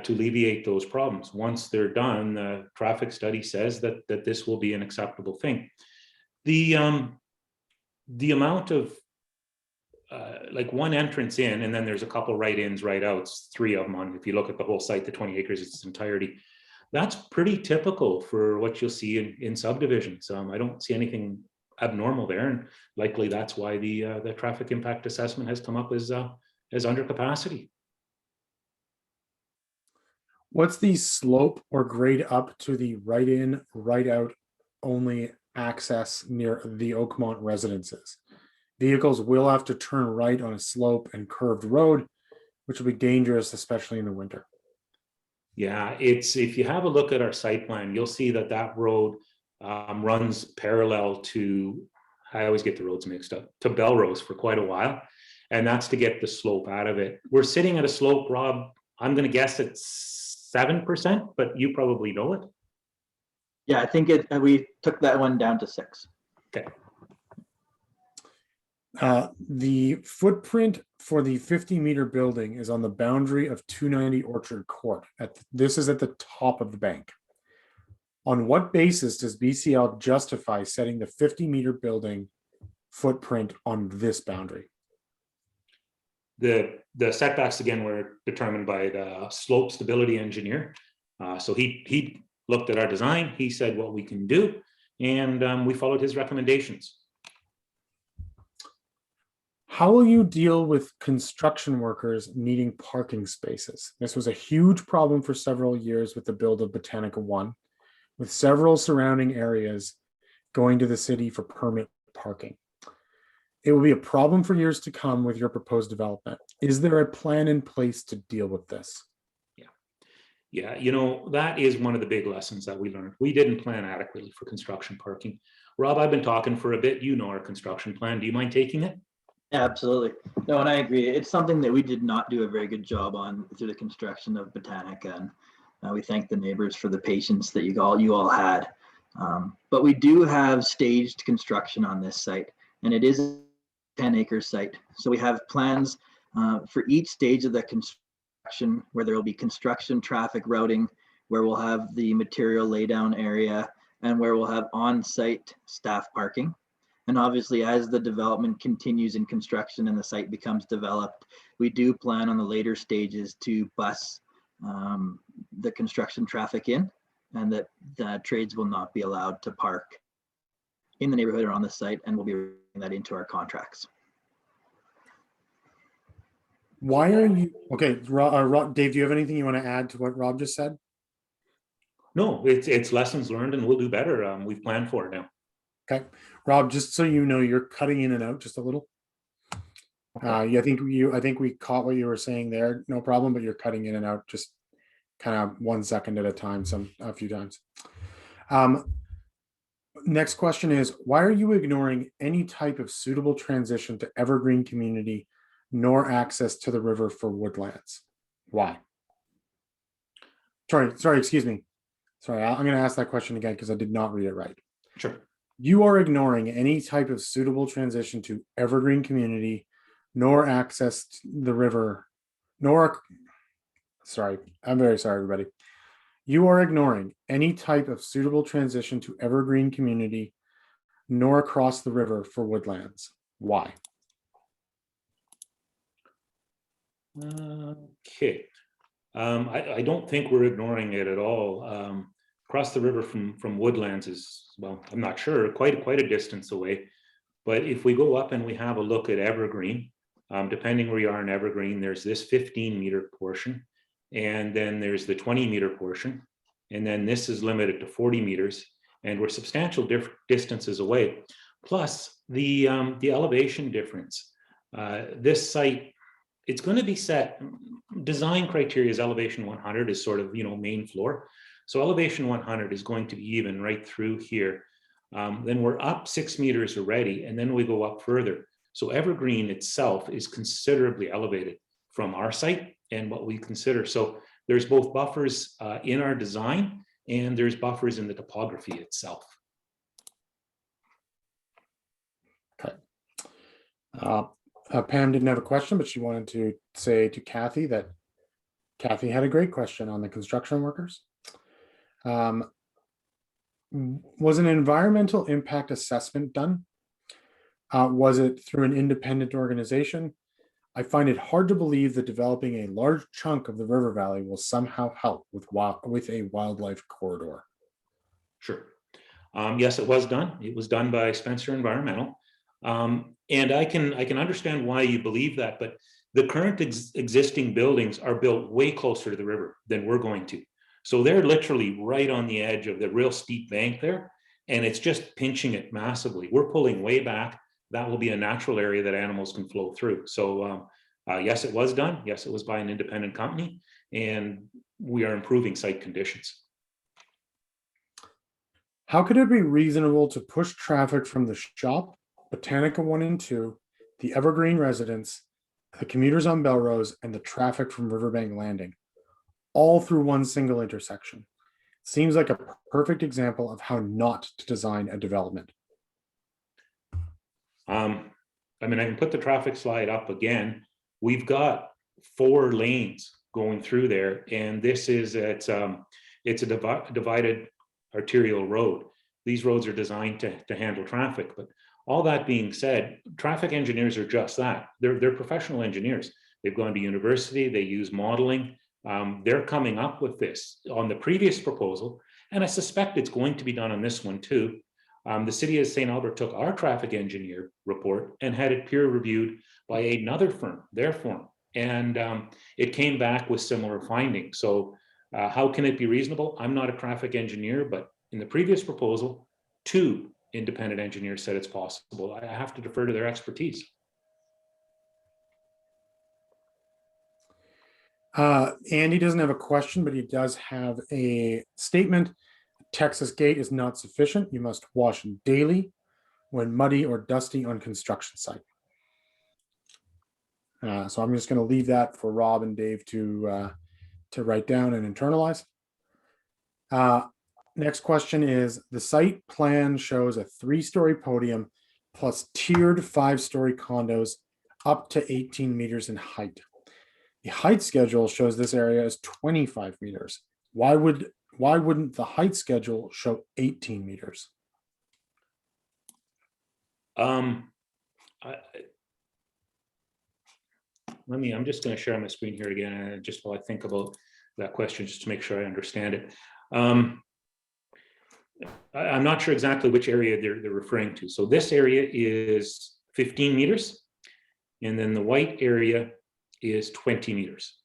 to alleviate those problems. Once they're done, the traffic study says that this will be an acceptable thing. The amount of like one entrance in, and then there's a couple right-ins, right-outs, 3 of them on. If you look at the whole site, the 20 acres, its entirety. That's pretty typical for what you'll see in subdivisions. I don't see anything abnormal there, and likely that's why the traffic impact assessment has come up as under capacity. What's the slope or grade up to the right-in, right-out only access near the Oakmont residences? Vehicles will have to turn right on a slope and curved road, which will be dangerous, especially in the winter. Yeah, if you have a look at our site plan, you'll see that road runs parallel to, I always get the roads mixed up, to Belrose for quite a while. And that's to get the slope out of it. We're sitting at a slope, Rob, I'm going to guess it's 7%, but you probably know it. Yeah, I think we took that one down to 6. Okay. The footprint for the 50-meter building is on the boundary of 290 Orchard Court. This is at the top of the bank. On what basis does BCL justify setting the 50-meter building footprint on this boundary? The setbacks, again, were determined by the slope stability engineer. So he looked at our design, he said what we can do, and we followed his recommendations. How will you deal with construction workers needing parking spaces? This was a huge problem for several years with the build of Botanica 1, with several surrounding areas going to the city for permit parking. It will be a problem for years to come with your proposed development. Is there a plan in place to deal with this? Yeah, that is one of the big lessons that we learned. We didn't plan adequately for construction parking. Rob, I've been talking for a bit. You know our construction plan. Do you mind taking it? Yeah, absolutely. No, and I agree. It's something that we did not do a very good job on through the construction of Botanica, and we thank the neighbors for the patience that you all had. But we do have staged construction on this site, and it is a 10-acre site. So we have plans for each stage of the construction where there will be construction traffic routing, where we'll have the material laydown area, and where we'll have on-site staff parking. And obviously, as the development continues in construction and the site becomes developed, we do plan on the later stages to bus the construction traffic in, and that the trades will not be allowed to park in the neighborhood or on the site, and we'll be bringing that into our contracts. Why are you, okay, Dave, do you have anything you want to add to what Rob just said? No, it's lessons learned and we'll do better. We've planned for it now. Okay, Rob, just so you know, you're cutting in and out just a little. Yeah, I think we caught what you were saying there, no problem, but you're cutting in and out just kind of 1 second at a time, a few times. Next question is, why are you ignoring any type of suitable transition to evergreen community nor access to the river for woodlands? Why? Sorry, excuse me. Sorry, I'm going to ask that question again because I did not read it right. Sure. You are ignoring any type of suitable transition to evergreen community, nor access to the river, sorry, I'm very sorry, everybody. You are ignoring any type of suitable transition to evergreen community, nor across the river for woodlands. Why? Okay. I don't think we're ignoring it at all. Across the river from woodlands is, well, I'm not sure, quite a distance away. But if we go up and we have a look at evergreen, depending where you are in evergreen, there's this 15-meter portion, and then there's the 20-meter portion, and then this is limited to 40 meters, and we're substantial distances away. Plus the elevation difference. This site, it's going to be set, design criteria is elevation 100 is sort of, main floor. So elevation 100 is going to be even right through here. Then we're up 6 meters already, and then we go up further. So evergreen itself is considerably elevated from our site and what we consider. So there's both buffers in our design, and there's buffers in the topography itself. Okay. Pam didn't have a question, but she wanted to say to Kathy that Kathy had a great question on the construction workers. Was an environmental impact assessment done? Was it through an independent organization? I find it hard to believe that developing a large chunk of the river valley will somehow help with a wildlife corridor. Sure. Yes, it was done. It was done by Spencer Environmental. And I can understand why you believe that, but the current existing buildings are built way closer to the river than we're going to. So they're literally right on the edge of the real steep bank there, and it's just pinching it massively. We're pulling way back. That will be a natural area that animals can flow through. So yes, it was done. Yes, it was by an independent company, and we are improving site conditions. How could it be reasonable to push traffic from the shop, Botanica 1 and 2, the Evergreen residence, the commuters on Belrose, and the traffic from Riverbank Landing, all through one single intersection? Seems like a perfect example of how not to design a development. I mean, I can put the traffic slide up again. We've got 4 lanes going through there, and this is it's a divided arterial road. These roads are designed to handle traffic, but all that being said, traffic engineers are just that. They're professional engineers. They've gone to university, they use modeling. They're coming up with this on the previous proposal, and I suspect it's going to be done on this one too. The city of St. Albert took our traffic engineer report and had it peer reviewed by another firm, their firm, and it came back with similar findings. So how can it be reasonable? I'm not a traffic engineer, but in the previous proposal, 2 independent engineers said it's possible. I have to defer to their expertise. Andy doesn't have a question, but he does have a statement. Texas gate is not sufficient. You must wash daily when muddy or dusty on construction site. So I'm just going to leave that for Rob and Dave to write down and internalize. Next question is, the site plan shows a 3-story podium plus tiered 5-story condos up to 18 meters in height. The height schedule shows this area as 25 meters. Why wouldn't the height schedule show 18 meters? I'm just going to share my screen here again, just while I think about that question, just to make sure I understand it. I'm not sure exactly which area they're referring to. So this area is 15 meters, and then the white area is 20 meters.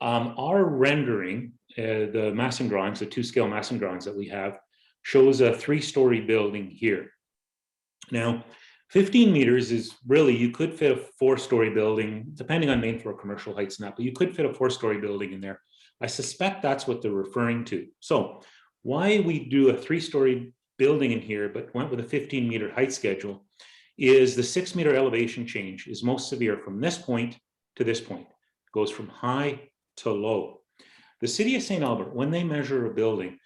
Our rendering, the massing drawings, the 2-scale massing drawings that we have, shows a 3-story building here. Now, 15 meters is really, you could fit a 4-story building, depending on main floor commercial heights and that, but you could fit a 4-story building in there. I suspect that's what they're referring to. So why we do a 3-story building in here, but went with a 15-meter height schedule, is the 6-meter elevation change is most severe from this point to this point. It goes from high to low. The city of St. Albert, when they measure a building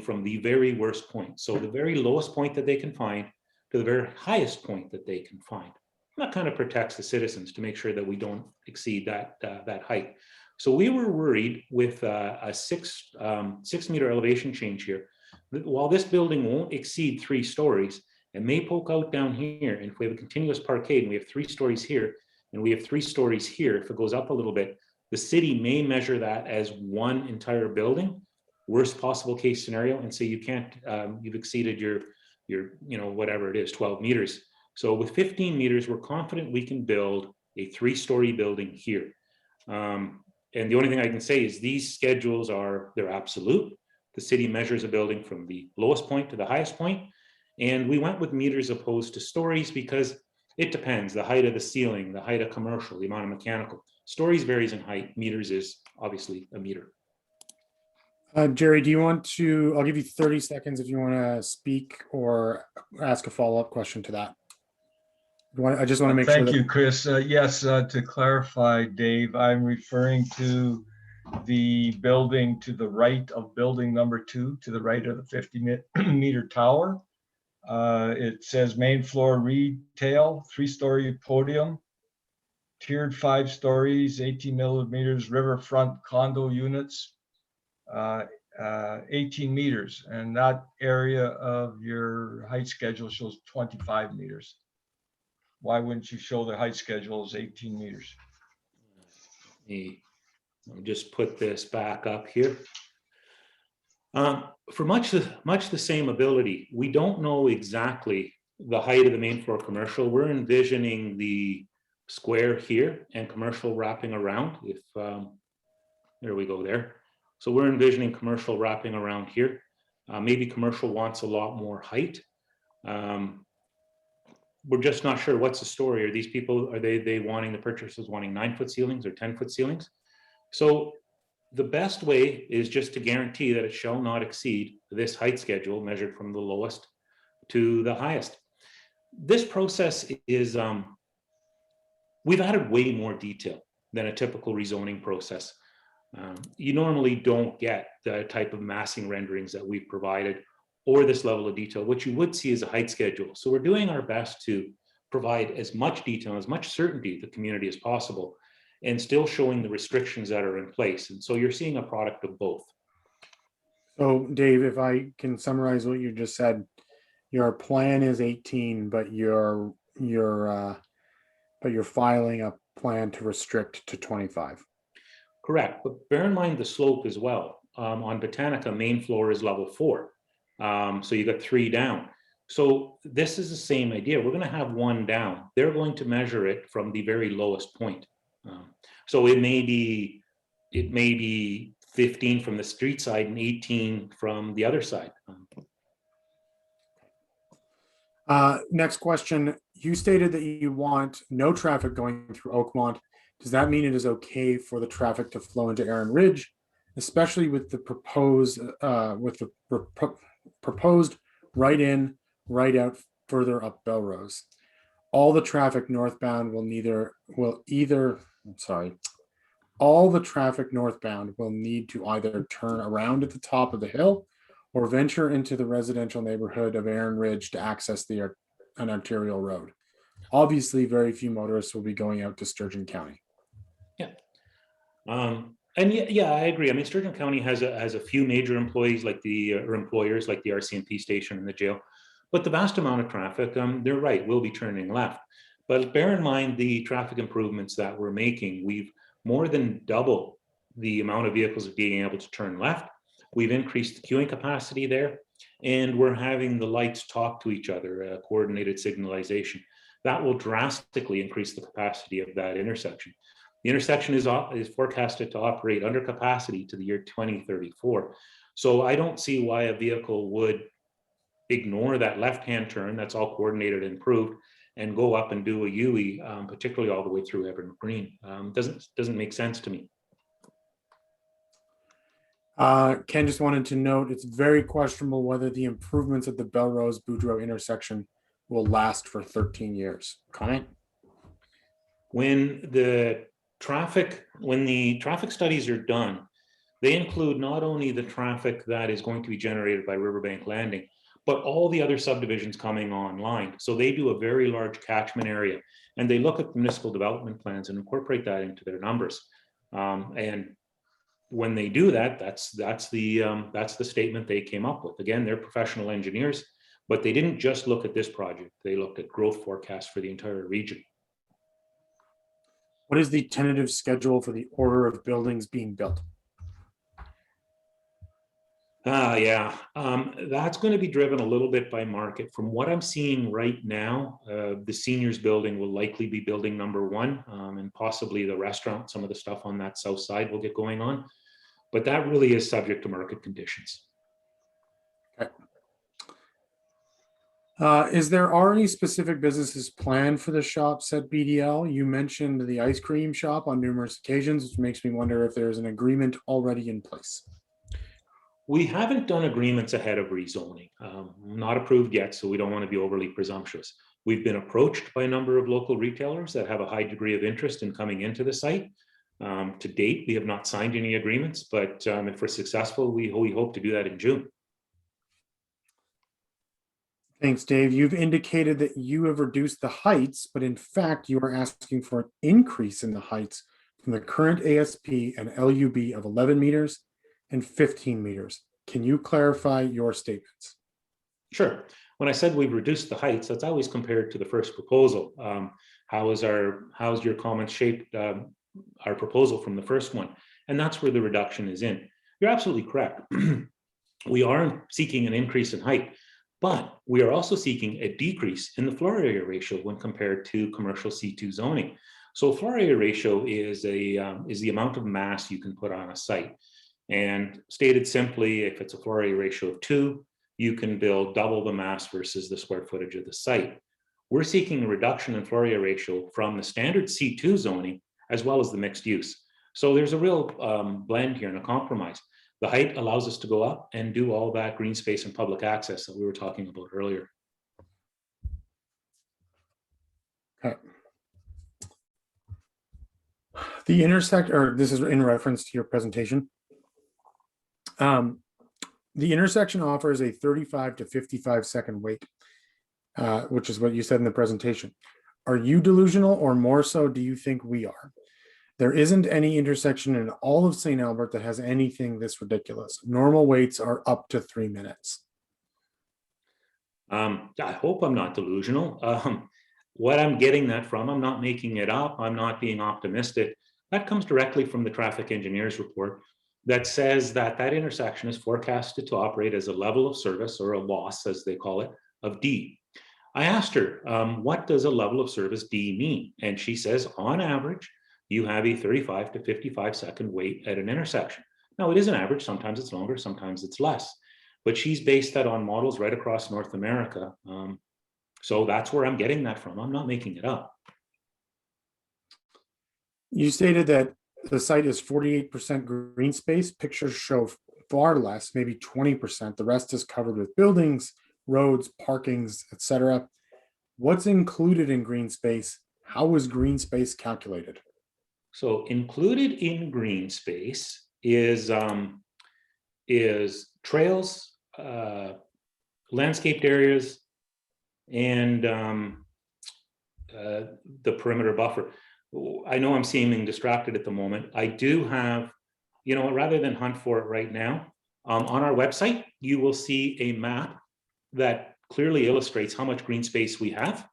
from the very worst point. So the very lowest point that they can find to the very highest point that they can find. And that kind of protects the citizens to make sure that we don't exceed that height. So we were worried with a 6-meter elevation change here, that while this building won't exceed 3 stories, it may poke out down here. And if we have a continuous parkade and we have 3 stories here, and we have 3 stories here, if it goes up a little bit, the city may measure that as one entire building, worst possible case scenario, and say you can't, you've exceeded your whatever it is, 12 meters. So with 15 meters, we're confident we can build a 3-story building here. And the only thing I can say is these schedules they're absolute. The city measures a building from the lowest point to the highest point. And we went with meters opposed to stories because it depends. The height of the ceiling, the height of commercial, the amount of mechanical. Stories varies in height. Meters is obviously a meter. Jerry, do you want to, I'll give you 30 seconds if you want to speak or ask a follow-up question to that. I just want to make sure Thank that. you, Chris. Yes, to clarify, Dave, I'm referring to the building to the right of building number 2, to the right of the 50-meter tower. It says main floor retail, 3-story podium, tiered 5 stories, 18 millimeters, riverfront condo units, 18 meters. And that area of your height schedule shows 25 meters. Why wouldn't you show the height schedule as 18 meters? Let me just put this back up here. For much the same ability, we don't know exactly the height of the main floor commercial. We're envisioning the square here and commercial wrapping around. If there we go there. So we're envisioning commercial wrapping around here. Maybe commercial wants a lot more height. We're just not sure what's the story. Are these people, are they wanting, the purchasers wanting 9-foot ceilings or 10-foot ceilings? So the best way is just to guarantee that it shall not exceed this height schedule measured from the lowest to the highest. This process is, we've added way more detail than a typical rezoning process. You normally don't get the type of massing renderings that we've provided or this level of detail. What you would see is a height schedule. So we're doing our best to provide as much detail, as much certainty to the community as possible, and still showing the restrictions that are in place. And so you're seeing a product of both. So Dave, if I can summarize what you just said, your plan is 18, but you're filing a plan to restrict to 25. Correct, but bear in mind the slope as well. On Botanica, main floor is level 4. So you got 3 down. So this is the same idea. We're going to have 1 down. They're going to measure it from the very lowest point. So it may be 15 from the street side and 18 from the other side. Next question. You stated that you want no traffic going through Oakmont. Does that mean it is okay for the traffic to flow into Erin Ridge, especially with the proposed proposed right in, right out further up Belrose? all the traffic northbound all the traffic northbound will need to either turn around at the top of the hill or venture into the residential neighborhood of Aaron Ridge to access an arterial road. Obviously, very few motorists will be going out to Sturgeon County. And yeah, I agree. I mean, Sturgeon County has a few major employees or employers like the RCMP station and the jail, but the vast amount of traffic, they're right, will be turning left. But bear in mind the traffic improvements that we're making. We've more than doubled the amount of vehicles being able to turn left. We've increased the queuing capacity there, and we're having the lights talk to each other, coordinated signalization. That will drastically increase the capacity of that intersection. The intersection is forecasted to operate under capacity to the year 2034. So I don't see why a vehicle would ignore that left-hand turn that's all coordinated and improved and go up and do a UE, particularly all the way through Everett Green. Doesn't make sense to me. Ken just wanted to note it's very questionable whether the improvements at the Belrose Boudreaux intersection will last for 13 years. Comment? When the traffic studies are done, they include not only the traffic that is going to be generated by Riverbank Landing, but all the other subdivisions coming online. So they do a very large catchment area, and they look at municipal development plans and incorporate that into their numbers. And when they do that, that's the statement they came up with. Again, they're professional engineers, but they didn't just look at this project. They looked at growth forecasts for the entire region. What is the tentative schedule for the order of buildings being built? That's going to be driven a little bit by market. From what I'm seeing right now, the seniors building will likely be building number 1, and possibly the restaurant, some of the stuff on that south side will get going on. But that really is subject to market conditions. Okay. Is there already specific businesses planned for the shops at BDL? You mentioned the ice cream shop on numerous occasions, which makes me wonder if there's an agreement already in place. We haven't done agreements ahead of rezoning, not approved yet, so we don't want to be overly presumptuous. We've been approached by a number of local retailers that have a high degree of interest in coming into the site. To date, we have not signed any agreements, but if we're successful, we hope to do that in June. Thanks, Dave. You've indicated that you have reduced the heights, but in fact, you are asking for an increase in the heights from the current ASP and LUB of 11 meters and 15 meters. Can you clarify your statements? Sure. When I said we've reduced the heights, that's always compared to the first proposal. How's your comment shaped our proposal from the first one? And that's where the reduction is in. You're absolutely correct. We are seeking an increase in height, but we are also seeking a decrease in the floor area ratio when compared to commercial C2 zoning. So floor area ratio is the amount of mass you can put on a site. And stated simply, if it's a floor area ratio of 2, you can build double the mass versus the square footage of the site. We're seeking a reduction in floor area ratio from the standard C2 zoning as well as the mixed use. So there's a real blend here and a compromise. The height allows us to go up and do all that green space and public access that we were talking about earlier. Okay. The intersect, or this is in reference to your presentation. The intersection offers a 35 to 55 second wait, which is what you said in the presentation. Are you delusional, or more so do you think we are? There isn't any intersection in all of St. Albert that has anything this ridiculous. Normal waits are up to 3 minutes. I hope I'm not delusional. What I'm getting that from, I'm not making it up. I'm not being optimistic. That comes directly from the traffic engineer's report that says that that intersection is forecasted to operate as a level of service, or a loss, as they call it, of D. I asked her, what does a level of service D mean? And she says, on average, you have a 35 to 55 second wait at an intersection. Now, it is an average. Sometimes it's longer, sometimes it's less. But she's based that on models right across North America. So that's where I'm getting that from. I'm not making it up. You stated that the site is 48% green space. Pictures show far less, maybe 20%. The rest is covered with buildings, roads, parkings, etc. What's included in green space? How is green space calculated? So included in green space is trails, landscaped areas, and the perimeter buffer. I know I'm seeming distracted at the moment. I do have, rather than hunt for it right now, on our website, you will see a map that clearly illustrates how much green space we have.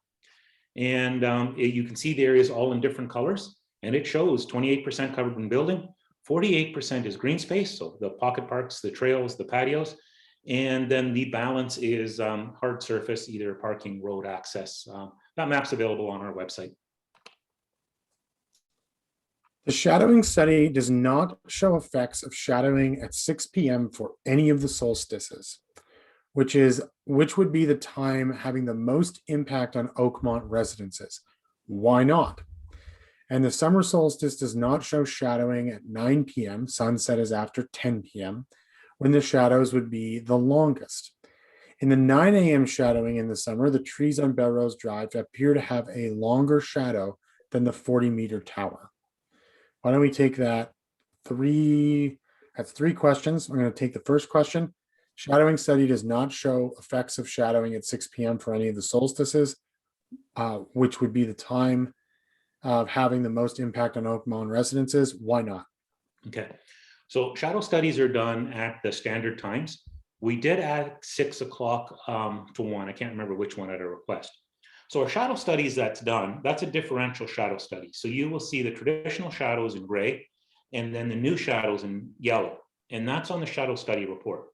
And you can see the areas all in different colors, and it shows 28% covered in building, 48% is green space, so the pocket parks, the trails, the patios, and then the balance is hard surface, either parking, road access. That map's available on our website. The shadowing study does not show effects of shadowing at 6 p.m. for any of the solstices, which would be the time having the most impact on Oakmont residences. Why not? And the summer solstice does not show shadowing at 9 p.m. Sunset is after 10 p.m., when the shadows would be the longest. In the 9 a.m. shadowing in the summer, the trees on Belrose Drive appear to have a longer shadow than the 40-meter tower. Why don't we take that that's 3 questions. I'm going to take the first question. Shadowing study does not show effects of shadowing at 6 p.m. for any of the solstices, which would be the time of having the most impact on Oakmont residences. Why not? Okay, so shadow studies are done at the standard times. We did add 6 o'clock to one. I can't remember which one at a request. So our shadow studies that's done, that's a differential shadow study. So you will see the traditional shadows in gray and then the new shadows in yellow. And that's on the shadow study report.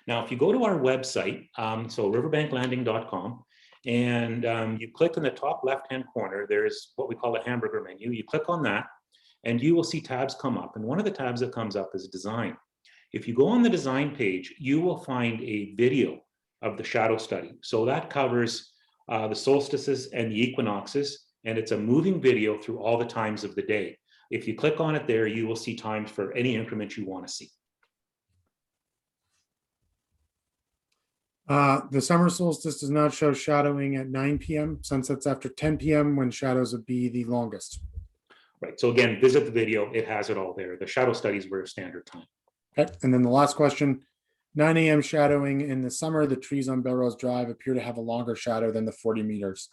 Now, if you go to our website, so riverbanklanding.com, and you click in the top left-hand corner, there's what we call a hamburger menu. You click on that and you will see tabs come up. And one of the tabs that comes up is design. If you go on the design page, you will find a video of the shadow study. So that covers the solstices and the equinoxes, and it's a moving video through all the times of the day. If you click on it there, you will see times for any increment you want to see. The summer solstice does not show shadowing at 9 p.m. Sunsets after 10 p.m. when shadows would be the longest. Right, so again, visit the video, it has it all there. The shadow studies were standard time. Okay, and then the last question, 9 a.m. shadowing in the summer, the trees on Belrose Drive appear to have a longer shadow than the 40 meters.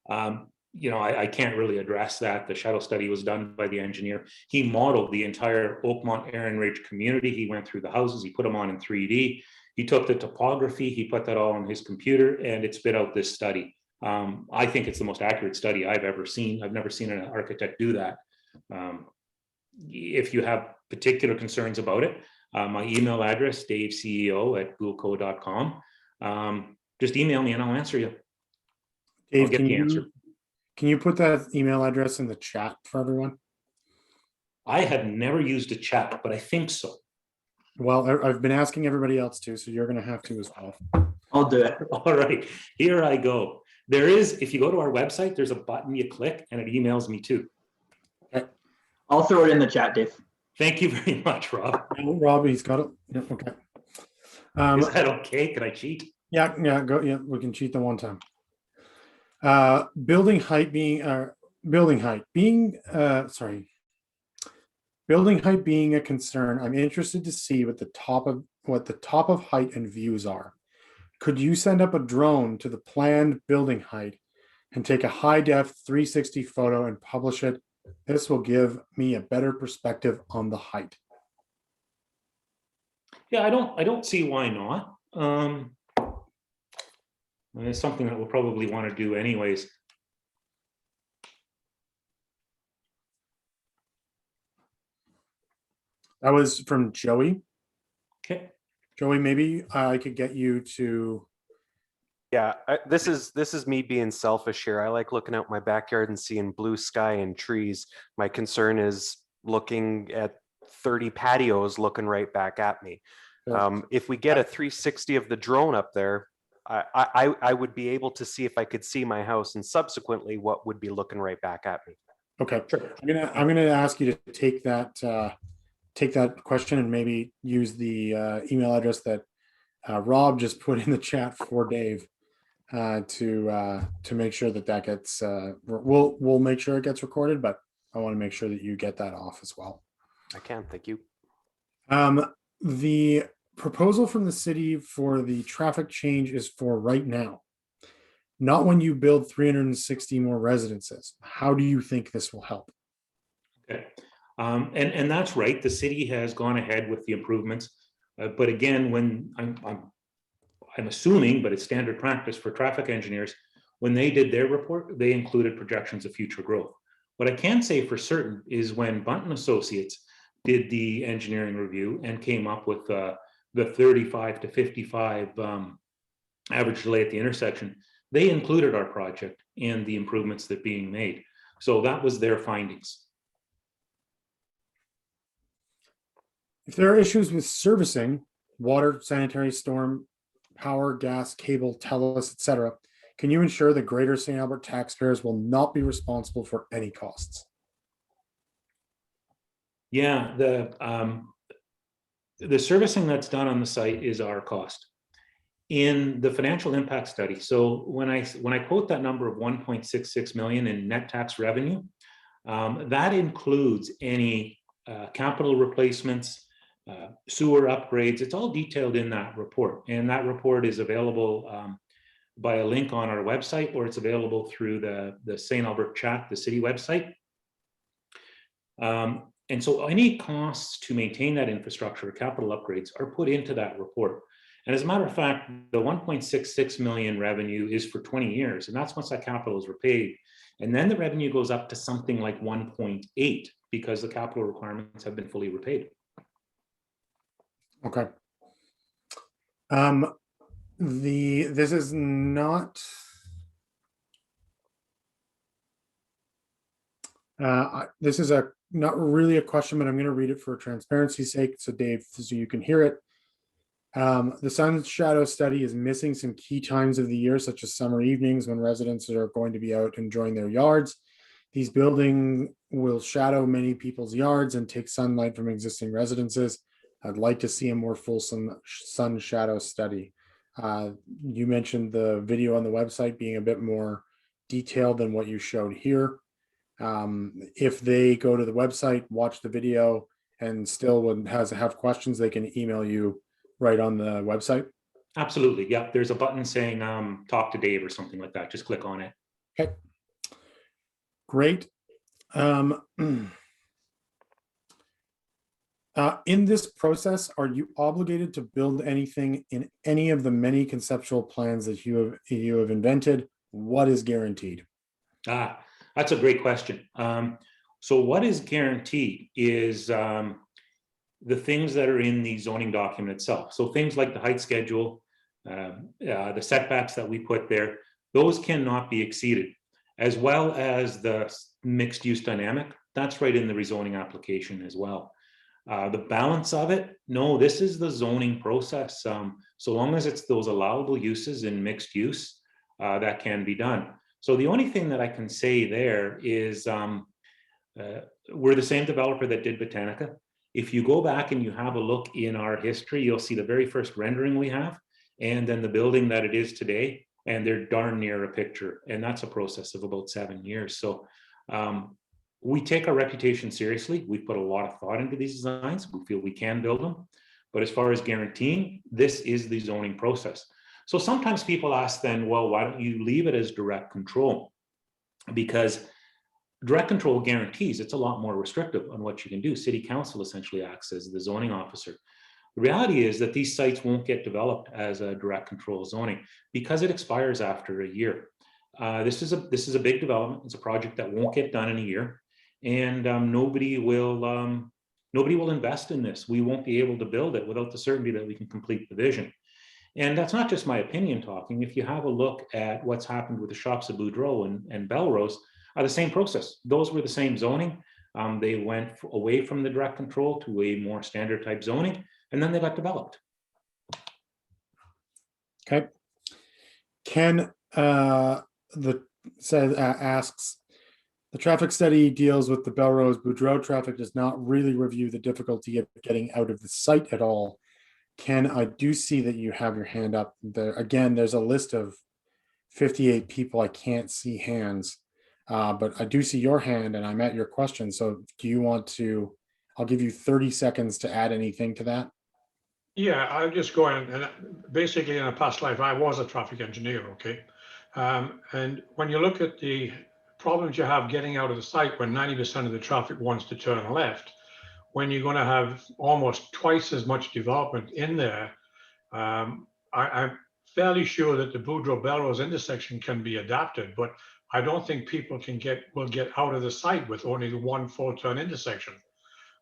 I can't really address that. The shadow study was done by the engineer. He modeled the entire Oakmont Erin Ridge community. He went through the houses, he put them on in 3D. He took the topography, he put that all on his computer, and it spit out this study. I think it's the most accurate study I've ever seen. I've never seen an architect do that. If you have particular concerns about it, my email address, daveceo@bulco.com. Just email me and I'll answer you. Dave, I'll get the answer. Can you put that email address in the chat for everyone? I have never used a chat, but I think so. Well, I've been asking everybody else too, so you're going to have to as well. I'll do it. All right, here I go. There is, if you go to our website, there's a button you click and it emails me too. I'll throw it in the chat, Dave. Thank you very much, Rob. Rob, he's got it. Yeah, okay. Is that okay? Can I cheat? Yeah, go. Yeah, we can cheat the one time. Building height being a concern. I'm interested to see what the top of height and views are. Could you send up a drone to the planned building height and take a high def 360 photo and publish it? This will give me a better perspective on the height. Yeah, I don't see why not. And it's something that we'll probably want to do anyways. That was from Joey. Okay. Joey, maybe I could get you to. Yeah, this is me being selfish here. I like looking out my backyard and seeing blue sky and trees. My concern is looking at 30 patios looking right back at me. If we get a 360 of the drone up there, I would be able to see if I could see my house and subsequently what would be looking right back at me. Okay, sure. I'm gonna ask you to take that question and maybe use the email address that Rob just put in the chat for Dave. to make sure that that gets, we'll make sure it gets recorded, but I want to make sure that you get that off as well. I can, thank you. The proposal from the city for the traffic change is for right now, not when you build 360 more residences. How do you think this will help? Okay. And that's right. The city has gone ahead with the improvements. But again, when I'm assuming, but it's standard practice for traffic engineers, when they did their report, they included projections of future growth. What I can say for certain is when Bunton Associates did the engineering review and came up with the 35 to 55 average delay at the intersection, they included our project and the improvements that being made. So that was their findings. If there are issues with servicing, water, sanitary, storm, power, gas, cable, TELUS, etc., can you ensure the Greater St. Albert taxpayers will not be responsible for any costs? Yeah, the servicing that's done on the site is our cost. In the financial impact study, so when I quote that number of 1.66 million in net tax revenue, that includes any capital replacements, sewer upgrades. It's all detailed in that report, and that report is available by a link on our website, or it's available through the St. Albert Chat, the city website. And so any costs to maintain that infrastructure, capital upgrades, are put into that report. And as a matter of fact, the 1.66 million revenue is for 20 years, and that's once that capital is repaid. And then the revenue goes up to something like 1.8 because the capital requirements have been fully repaid. Okay. This is not. This is not really a question, but I'm going to read it for transparency's sake. So Dave, so you can hear it. The sun shadow study is missing some key times of the year, such as summer evenings when residents are going to be out enjoying their yards. These buildings will shadow many people's yards and take sunlight from existing residences. I'd like to see a more fulsome sun shadow study. You mentioned the video on the website being a bit more detailed than what you showed here. If they go to the website, watch the video, and still have questions, they can email you right on the website. Absolutely. Yeah. There's a button saying talk to Dave or something like that. Just click on it. Okay. Great. In this process, are you obligated to build anything in any of the many conceptual plans that you have invented? What is guaranteed? That's a great question. So what is guaranteed is the things that are in the zoning document itself. So things like the height schedule, the setbacks that we put there, those cannot be exceeded, as well as the mixed use dynamic. That's right in the rezoning application as well. The balance of it, no, this is the zoning process. So long as it's those allowable uses in mixed use, that can be done. So the only thing that I can say there is we're the same developer that did Botanica. If you go back and you have a look in our history, you'll see the very first rendering we have, and then the building that it is today, and they're darn near a picture. And that's a process of about 7 years. So we take our reputation seriously. We put a lot of thought into these designs. We feel we can build them. But as far as guaranteeing, this is the zoning process. So sometimes people ask then, well, why don't you leave it as direct control? Because direct control guarantees it's a lot more restrictive on what you can do. City council essentially acts as the zoning officer. The reality is that these sites won't get developed as a direct control zoning because it expires after a year. This is a big development. It's a project that won't get done in a year, and nobody will invest in this. We won't be able to build it without the certainty that we can complete the vision. And that's not just my opinion talking. If you have a look at what's happened with the shops at Boudreau and Belrose, the same process. Those were the same zoning. They went away from the direct control to a more standard type zoning, and then they got developed. Okay. Ken asks, the traffic study deals with the Belrose Boudreau traffic, does not really review the difficulty of getting out of the site at all. Ken, I do see that you have your hand up there. Again, there's a list of 58 people. I can't see hands, but I do see your hand and I'm at your question. So do you want to, I'll give you 30 seconds to add anything to that. Yeah, I'm just going, and basically in a past life, I was a traffic engineer, okay? And when you look at the problems you have getting out of the site when 90% of the traffic wants to turn left, when you're going to have almost twice as much development in there, I'm fairly sure that the Boudreaux Belrose intersection can be adapted, but I don't think people will get out of the site with only the one full turn intersection.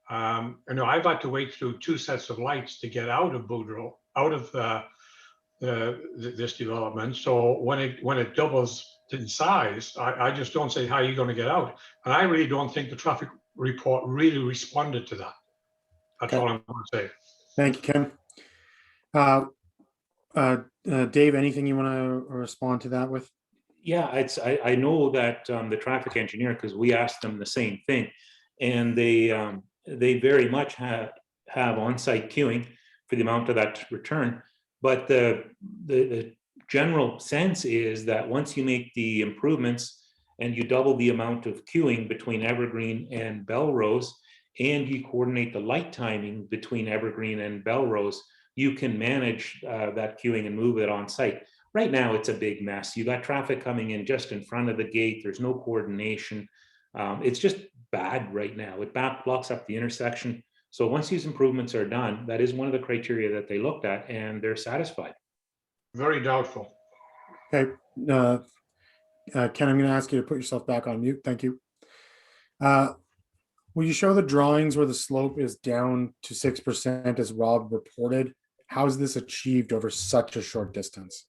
I've had to wait through 2 sets of lights to get out of Boudreaux, out of this development. So when it doubles in size, I just don't see how you're going to get out. And I really don't think the traffic report really responded to that. That's Okay. all I'm going to say. Thank you, Ken. Dave, anything you want to respond to that with? Yeah, I know that the traffic engineer, because we asked them the same thing, and they very much have on-site queuing for the amount of that return. But the general sense is that once you make the improvements and you double the amount of queuing between Evergreen and Belrose, and you coordinate the light timing between Evergreen and Belrose, you can manage that queuing and move it on site. Right now, it's a big mess. You got traffic coming in just in front of the gate. There's no coordination. It's just bad right now. It blocks up the intersection. So once these improvements are done, that is one of the criteria that they looked at, and they're satisfied. Very doubtful. Okay. Ken, I'm going to ask you to put yourself back on mute. Thank you. Will you show the drawings where the slope is down to 6% as Rob reported? How is this achieved over such a short distance?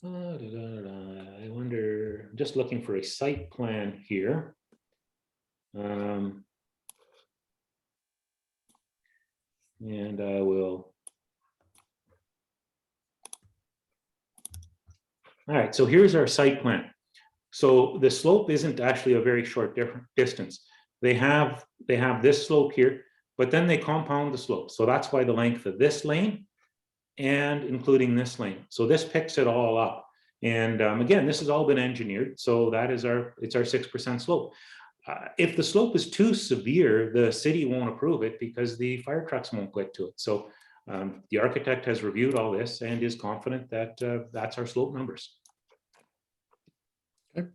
I wonder, I'm just looking for a site plan here. And I will. All right, so here's our site plan. So the slope isn't actually a very short distance. They have this slope here, but then they compound the slope. So that's why the length of this lane and including this lane. So this picks it all up. And again, this has all been engineered. So that is it's our 6% slope. If the slope is too severe, the city won't approve it because the fire trucks won't get to it. So the architect has reviewed all this and is confident that that's our slope numbers. Okay.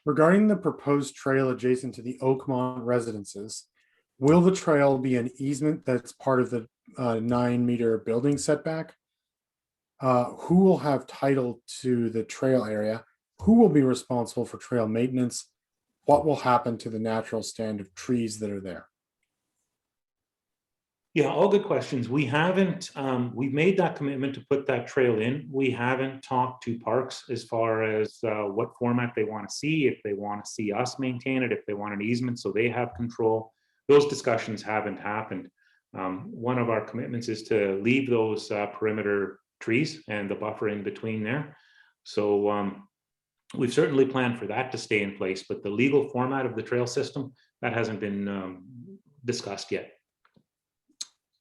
Regarding the proposed trail adjacent to the Oakmont residences, will the trail be an easement that's part of the 9-meter building setback? Who will have title to the trail area? Who will be responsible for trail maintenance? What will happen to the natural stand of trees that are there? Yeah, all good questions. We haven't, we've made that commitment to put that trail in. We haven't talked to Parks as far as what format they want to see, if they want to see us maintain it, if they want an easement so they have control. Those discussions haven't happened. One of our commitments is to leave those perimeter trees and the buffer in between there. So we've certainly planned for that to stay in place, but the legal format of the trail system, that hasn't been discussed yet.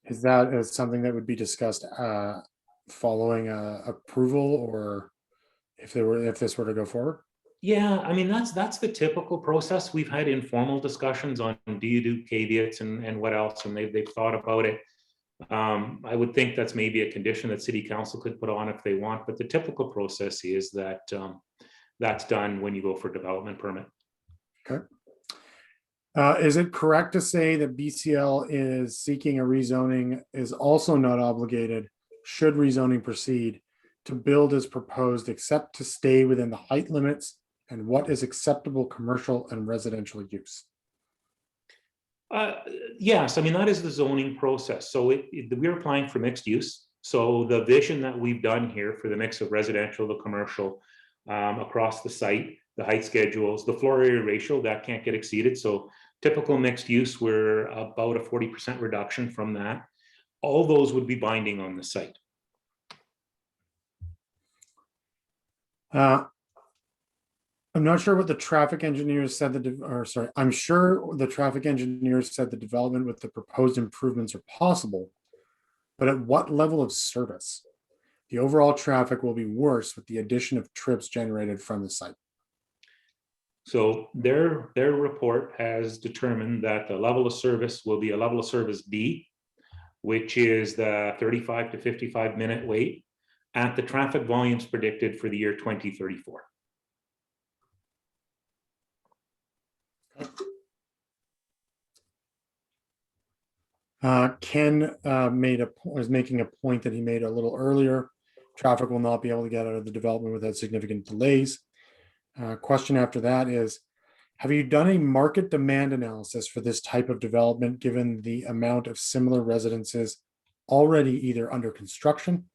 Is that something that would be discussed following approval, or if this were to go forward? Yeah, I mean, that's the typical process. We've had informal discussions on do you do caveats and what else, and they've thought about it. I would think that's maybe a condition that city council could put on if they want, but the typical process is that that's done when you go for development permit. Okay. Is it correct to say that BCL is seeking a rezoning, is also not obligated, should rezoning proceed, to build as proposed except to stay within the height limits and what is acceptable commercial and residential use? Yes, I mean, that is the zoning process. So we're applying for mixed use. So the vision that we've done here for the mix of residential, the commercial across the site, the height schedules, the floor area ratio, that can't get exceeded. So typical mixed use, we're about a 40% reduction from that. All those would be binding on the site. I'm not sure what the traffic engineers said I'm sure the traffic engineers said the development with the proposed improvements are possible. but at what level of service? The overall traffic will be worse with the addition of trips generated from the site. So their report has determined that the level of service will be a level of service B, which is the 35 to 55 minute wait at the traffic volumes predicted for the year 2034. Ken was making a point that he made a little earlier. Traffic will not be able to get out of the development without significant delays. Question after that is, have you done a market demand analysis for this type of development, given the amount of similar residences already either under construction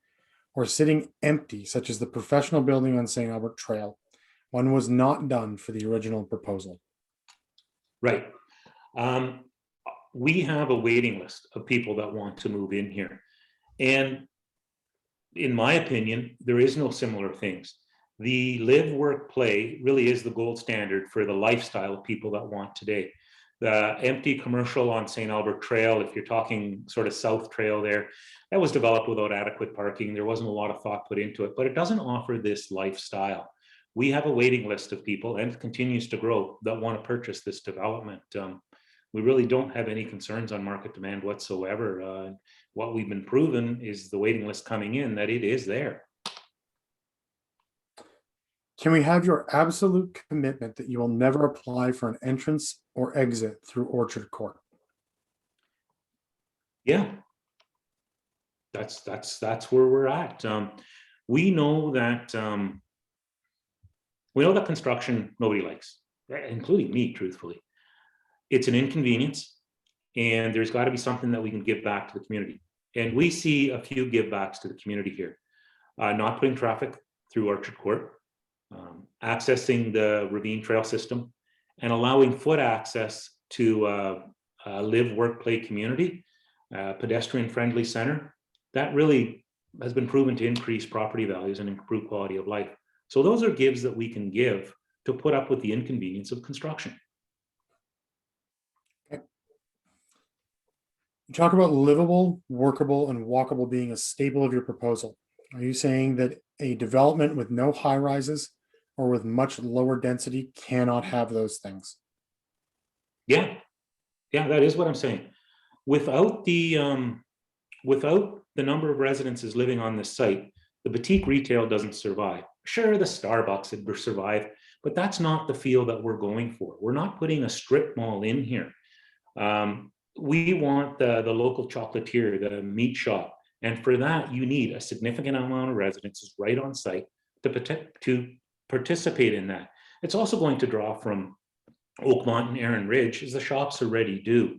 or sitting empty, such as the professional building on St. Albert Trail? One was not done for the original proposal. Right. We have a waiting list of people that want to move in here. And in my opinion, there is no similar things. The live, work, play really is the gold standard for the lifestyle of people that want today. The empty commercial on St. Albert Trail, if you're talking sort of South Trail there, that was developed without adequate parking. There wasn't a lot of thought put into it, but it doesn't offer this lifestyle. We have a waiting list of people, and it continues to grow, that want to purchase this development. We really don't have any concerns on market demand whatsoever. What we've been proven is the waiting list coming in, that it is there. Can we have your absolute commitment that you will never apply for an entrance or exit through Orchard Court? Yeah, that's where we're at. We know that construction nobody likes, including me, truthfully. It's an inconvenience, and there's got to be something that we can give back to the community. And we see a few give backs to the community here. Not putting traffic through Orchard Court, accessing the Ravine Trail system, and allowing foot access to live, work, play community, pedestrian-friendly center. That really has been proven to increase property values and improve quality of life. So those are gives that we can give to put up with the inconvenience of construction. You talk about livable, workable, and walkable being a staple of your proposal. Are you saying that a development with no high rises or with much lower density cannot have those things? Yeah, that is what I'm saying. Without the number of residences living on this site, the boutique retail doesn't survive. Sure, the Starbucks would survive, but that's not the feel that we're going for. We're not putting a strip mall in here. We want the local chocolatier, the meat shop. And for that, you need a significant amount of residences right on site to participate in that. It's also going to draw from Oakmont and Erin Ridge, as the shops already do.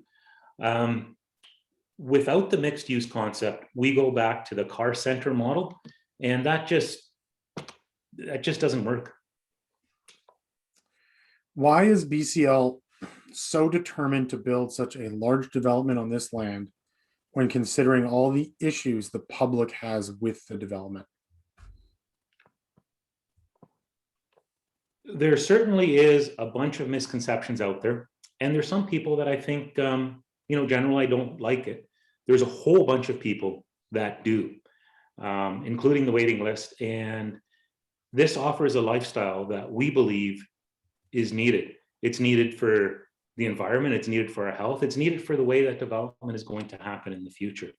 Without the mixed use concept, we go back to the car center model, and that just doesn't work. Why is BCL so determined to build such a large development on this land when considering all the issues the public has with the development? There certainly is a bunch of misconceptions out there, and there's some people that I think, generally don't like it. There's a whole bunch of people that do, including the waiting list, and this offers a lifestyle that we believe is needed. It's needed for the environment, it's needed for our health, it's needed for the way that development is going to happen in the future.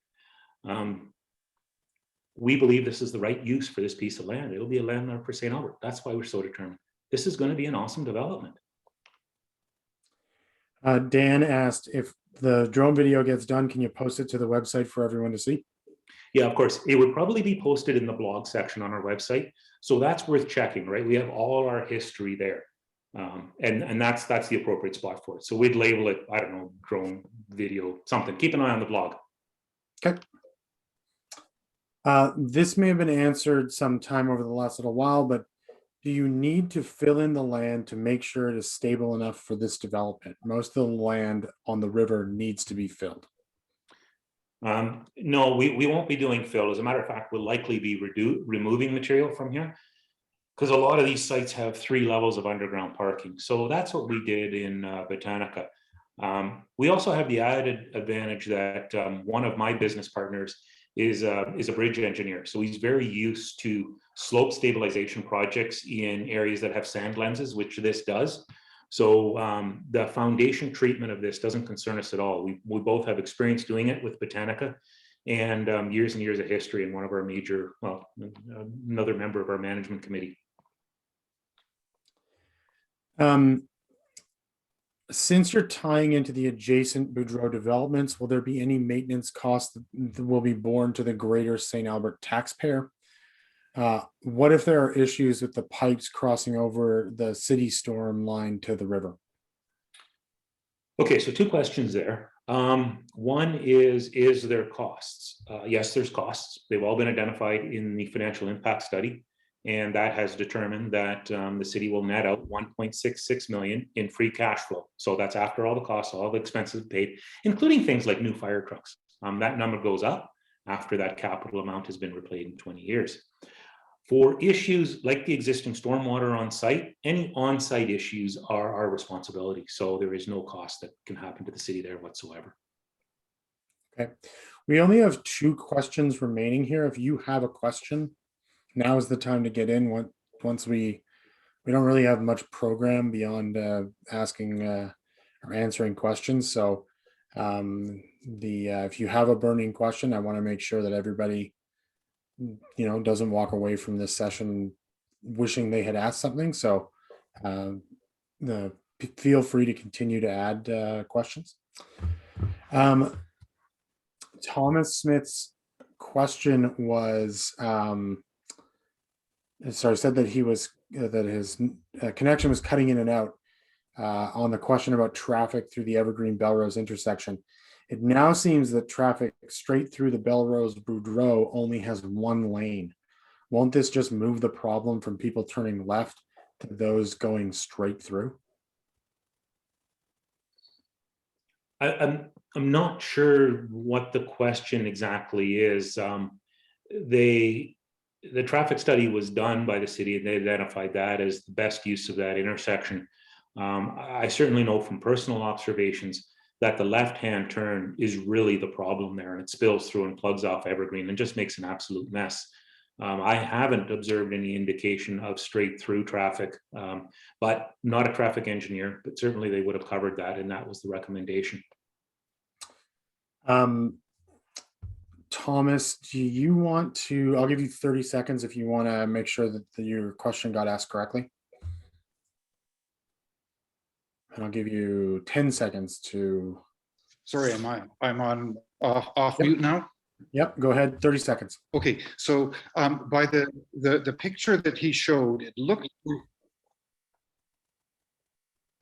We believe this is the right use for this piece of land. It'll be a landmark for St. Albert. That's why we're so determined. This is going to be an awesome development. Dan asked, if the drone video gets done, can you post it to the website for everyone to see? Yeah, of course. It would probably be posted in the blog section on our website. So that's worth checking, right? We have all our history there. And that's the appropriate spot for it. So we'd label it, I don't know, drone video, something. Keep an eye on the blog. Okay. This may have been answered sometime over the last little while, but do you need to fill in the land to make sure it is stable enough for this development? Most of the land on the river needs to be filled. No, we won't be doing fill. As a matter of fact, we'll likely be removing material from here, because a lot of these sites have 3 levels of underground parking. So that's what we did in Botanica. We also have the added advantage that one of my business partners is a bridge engineer. So he's very used to slope stabilization projects in areas that have sand lenses, which this does. So the foundation treatment of this doesn't concern us at all. We both have experience doing it with Botanica and years of history in one of our major, well, another member of our management committee. Since you're tying into the adjacent Boudreaux developments, will there be any maintenance costs that will be borne to the greater St. Albert taxpayer? What if there are issues with the pipes crossing over the city storm line to the river? Okay, so two questions there. One is there costs? Yes, there's costs. They've all been identified in the financial impact study. And that has determined that the city will net out 1.66 million in free cash flow. So that's after all the costs, all the expenses paid, including things like new fire trucks. That number goes up after that capital amount has been replayed in 20 years. For issues like the existing stormwater on site, any on-site issues are our responsibility. So there is no cost that can happen to the city there whatsoever. Okay, we only have 2 questions remaining here. If you have a question, now is the time to get in. Once we don't really have much program beyond asking or answering questions. So if you have a burning question, I want to make sure that everybody, doesn't walk away from this session wishing they had asked something. So feel free to continue to add questions. Thomas Smith's question was, said that that his connection was cutting in and out on the question about traffic through the Evergreen Belrose intersection. It now seems that traffic straight through the Belrose Boudreaux only has 1 lane. Won't this just move the problem from people turning left to those going straight through? I'm not sure what the question exactly is. The traffic study was done by the city and they identified that as the best use of that intersection. I certainly know from personal observations that the left-hand turn is really the problem there, and it spills through and plugs off Evergreen and just makes an absolute mess. I haven't observed any indication of straight through traffic, but not a traffic engineer, but certainly they would have covered that, and that was the recommendation. Thomas, do you want to, I'll give you 30 seconds if you want to make sure that your question got asked correctly. And I'll give you 10 seconds to. Sorry, I'm on off mute now? Yep, go ahead, 30 seconds. Okay, so by the picture that he showed, it looked,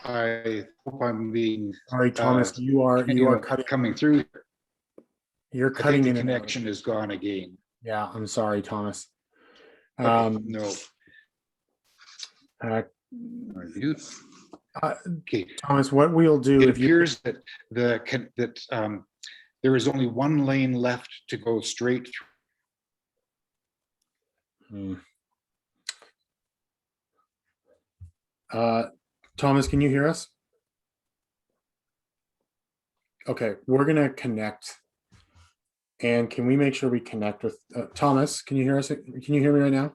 I hope I'm being. Sorry, Thomas, you are cutting. Coming through. You're I cutting think the in. connection is gone again. Yeah, I'm sorry, Thomas. Okay, no. Mute. Okay. Thomas, what we'll do. It appears that there is only 1 lane left to go straight through. Thomas, can you hear us? Okay, we're gonna connect. And can we make sure we connect with Thomas? Can you hear us? Can you hear me right now?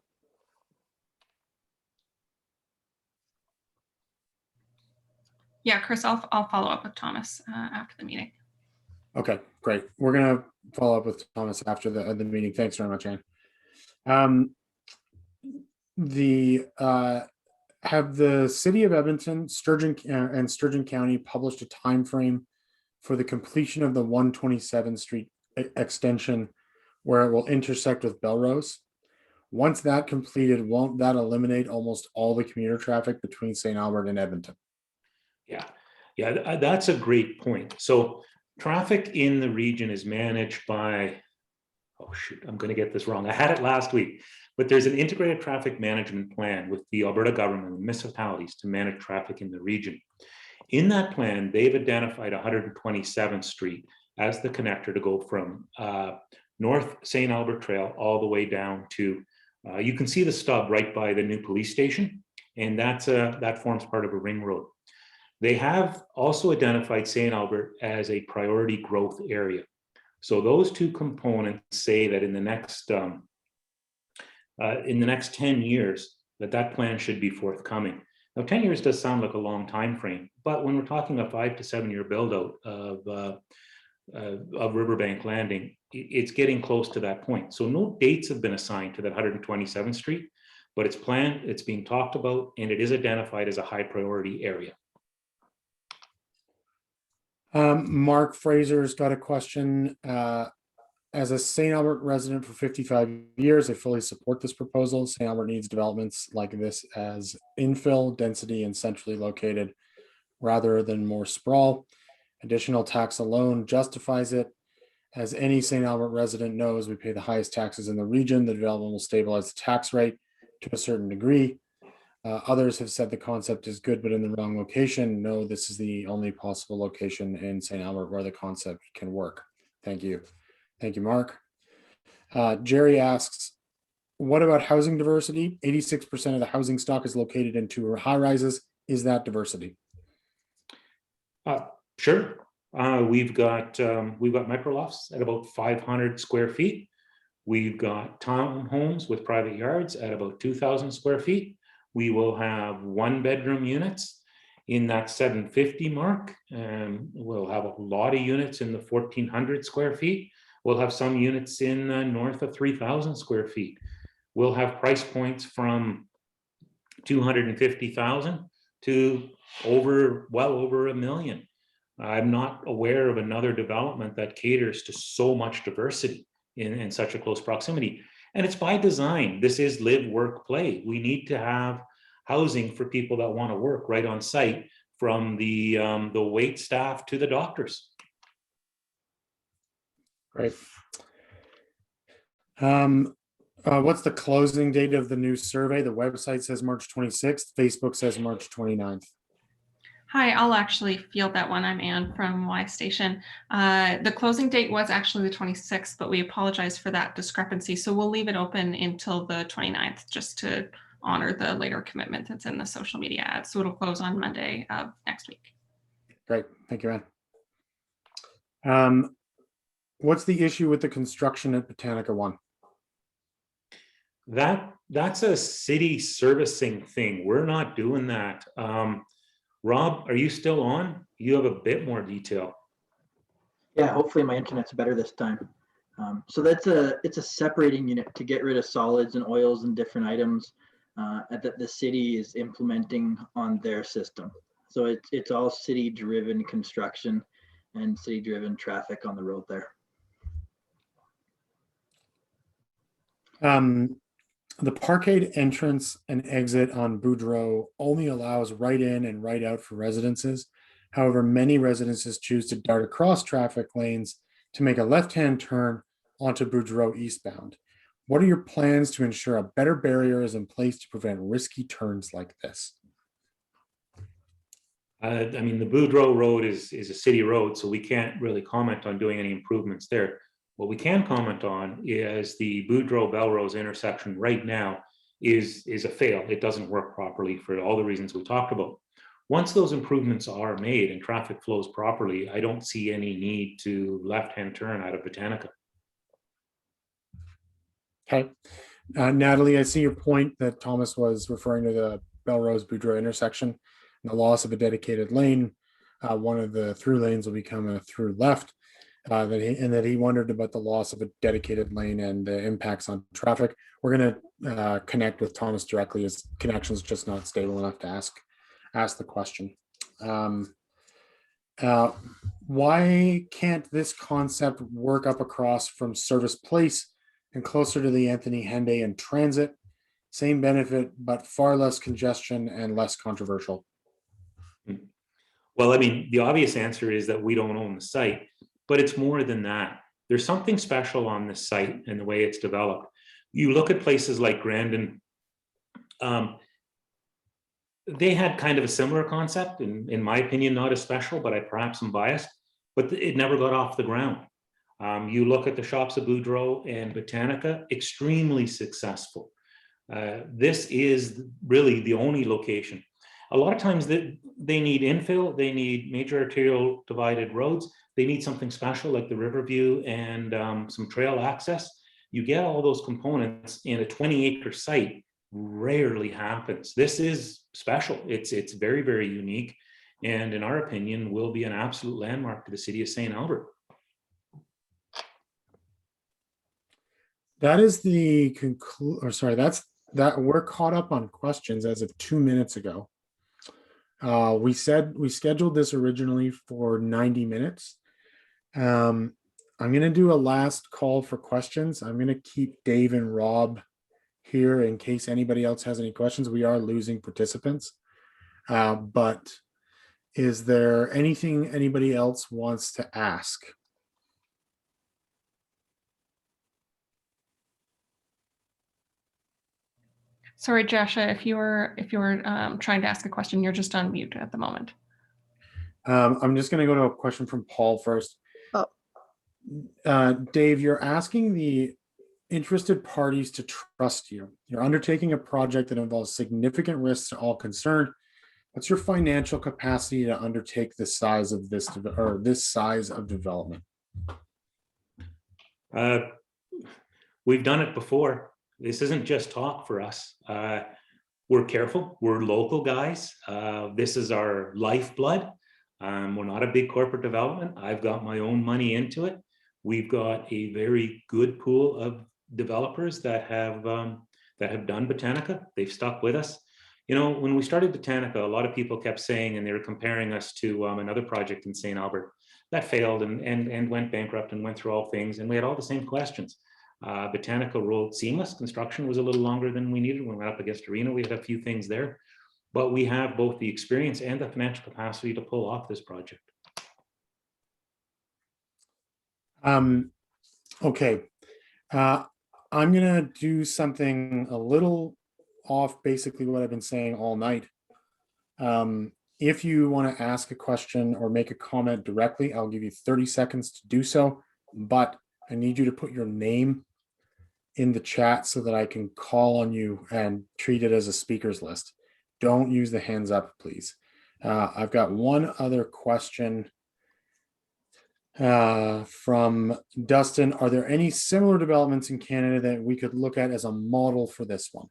Yeah, Chris, I'll follow up with Thomas after the meeting. Okay, great. We're gonna follow up with Thomas after the meeting. Thanks very much, Anne. Have the City of Edmonton, Sturgeon and Sturgeon County published a time frame for the completion of the 127th Street extension where it will intersect with Belrose? Once that completed, won't that eliminate almost all the commuter traffic between St. Albert and Edmonton? Yeah, that's a great point. So traffic in the region is managed by, oh shoot, I'm going to get this wrong. I had it last week, but there's an integrated traffic management plan with the Alberta government and municipalities to manage traffic in the region. In that plan, they've identified 127th Street as the connector to go from North St. Albert Trail all the way down to, you can see the stub right by the new police station, and that forms part of a ring road. They have also identified St. Albert as a priority growth area. So those two components say that in the next 10 years, that plan should be forthcoming. Now, 10 years does sound like a long time frame, but when we're talking a 5 to 7 year build out of Riverbank Landing, it's getting close to that point. So no dates have been assigned to that 127th Street, but it's planned, it's being talked about, and it is identified as a high priority area. Mark Fraser's got a question. As a St. Albert resident for 55 years, I fully support this proposal. St. Albert needs developments like this as infill, density, and centrally located rather than more sprawl. Additional tax alone justifies it. As any St. Albert resident knows, we pay the highest taxes in the region. The development will stabilize the tax rate to a certain degree. Others have said the concept is good, but in the wrong location. No, this is the only possible location in St. Albert where the concept can work. Thank you. Thank you, Mark. Jerry asks, what about housing diversity? 86% of the housing stock is located in 2 high rises. Is that diversity? Sure. We've got micro lofts at about 500 square feet. We've got townhomes with private yards at about 2,000 square feet. We will have 1-bedroom units in that 750 mark. We'll have a lot of units in the 1,400 square feet. We'll have some units in north of 3,000 square feet. We'll have price points from 250,000 to well over $1 million. I'm not aware of another development that caters to so much diversity in such a close proximity. And it's by design. This is live, work, play. We need to have housing for people that want to work right on site, from the wait staff to the doctors. Great. What's the closing date of the new survey? The website says March 26th. Facebook says March 29th. Hi, I'll actually field that one. I'm Anne from Y Station. The closing date was actually the 26th, but we apologize for that discrepancy. So we'll leave it open until the 29th just to honor the later commitment that's in the social media ad. So it'll close on Monday of next week. Great. Thank you, Anne. What's the issue with the construction at Botanica 1? That's a city servicing thing. We're not doing that. Rob, are you still on? You have a bit more detail. Yeah, hopefully my internet's better this time. So it's a separating unit to get rid of solids and oils and different items that the city is implementing on their system. So it's all city-driven construction and city-driven traffic on the road there. The parkade entrance and exit on Boudreaux only allows right in and right out for residences. However, many residences choose to dart across traffic lanes to make a left-hand turn onto Boudreaux eastbound. What are your plans to ensure a better barrier is in place to prevent risky turns like this? I mean, the Boudreaux Road is a city road, so we can't really comment on doing any improvements there. What we can comment on is the Boudreaux-Belrose intersection right now is a fail. It doesn't work properly for all the reasons we talked about. Once those improvements are made and traffic flows properly, I don't see any need to left-hand turn out of Botanica. Okay. Natalie, I see your point that Thomas was referring to the Belrose-Boudreaux intersection and the loss of a dedicated lane. One of the through lanes will become a through left. That he wondered about the loss of a dedicated lane and the impacts on traffic. We're going to connect with Thomas directly. His connection is just not stable enough to ask the question. Why can't this concept work up across from Service Place and closer to the Anthony Henday and Transit? Same benefit, but far less congestion and less controversial. Well, I mean, the obvious answer is that we don't own the site. But it's more than that. There's something special on this site and the way it's developed. You look at places like Grandin, they had kind of a similar concept, in my opinion, not as special, but I perhaps am biased, but it never got off the ground. You look at the shops at Boudreaux and Botanica, extremely successful. This is really the only location. A lot of times they need infill, they need major arterial divided roads, they need something special like the Riverview and some trail access. You get all those components in a 20-acre site, rarely happens. This is special. It's very, very unique. And in our opinion, will be an absolute landmark to the city of St. Albert. That is the that we're caught up on questions as of 2 minutes ago. We said we scheduled this originally for 90 minutes. I'm going to do a last call for questions. I'm going to keep Dave and Rob here in case anybody else has any questions. We are losing participants. But is there anything anybody else wants to ask? Sorry, Jasha, if you're trying to ask a question, you're just on mute at the moment. I'm just going to go to a question from Paul first. Dave, you're asking the interested parties to trust you. You're undertaking a project that involves significant risks to all concerned. What's your financial capacity to undertake this size of development? We've done it before. This isn't just talk for us. We're careful. We're local guys. This is our lifeblood. We're not a big corporate development. I've got my own money into it. We've got a very good pool of developers that have done Botanica. They've stuck with us. You know, when we started Botanica, a lot of people kept saying, and they were comparing us to another project in St. Albert that failed and went bankrupt and went through all things. And we had all the same questions. Botanica rolled seamless. Construction was a little longer than we needed. When we went up against Arena, we had a few things there. But we have both the experience and the financial capacity to pull off this project. Okay. I'm going to do something a little off basically what I've been saying all night. If you want to ask a question or make a comment directly, I'll give you 30 seconds to do so, but I need you to put your name in the chat so that I can call on you and treat it as a speakers list. Don't use the hands up, please. I've got one other question from Dustin. Are there any similar developments in Canada that we could look at as a model for this one?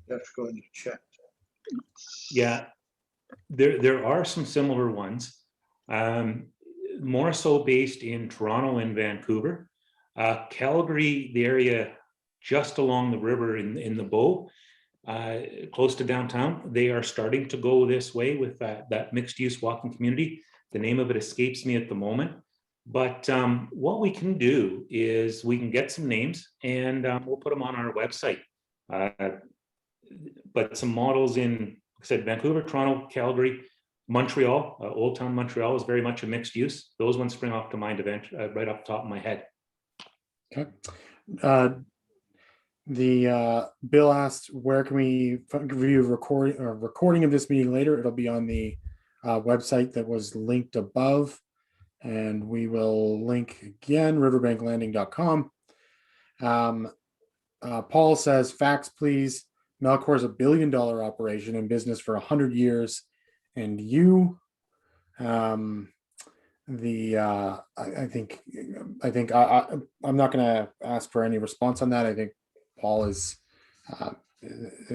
Let's go into chat. Yeah, there are some similar ones, more so based in Toronto and Vancouver. Calgary, the area just along the river in the Bow, close to downtown, they are starting to go this way with that mixed-use walking community. The name of it escapes me at the moment. But what we can do is we can get some names and we'll put them on our website. But some models in, like I said, Vancouver, Toronto, Calgary, Montreal, Old Town Montreal is very much a mixed use. Those ones spring off to mind eventually, right off the top of my head. Okay. Bill asked, where can we view recording of this meeting later? It'll be on the website that was linked above, and we will link again, riverbanklanding.com. Paul says, facts, please. Melcor is $1 billion operation in business for 100 years. And you, I think I'm not going to ask for any response on that. I think Paul is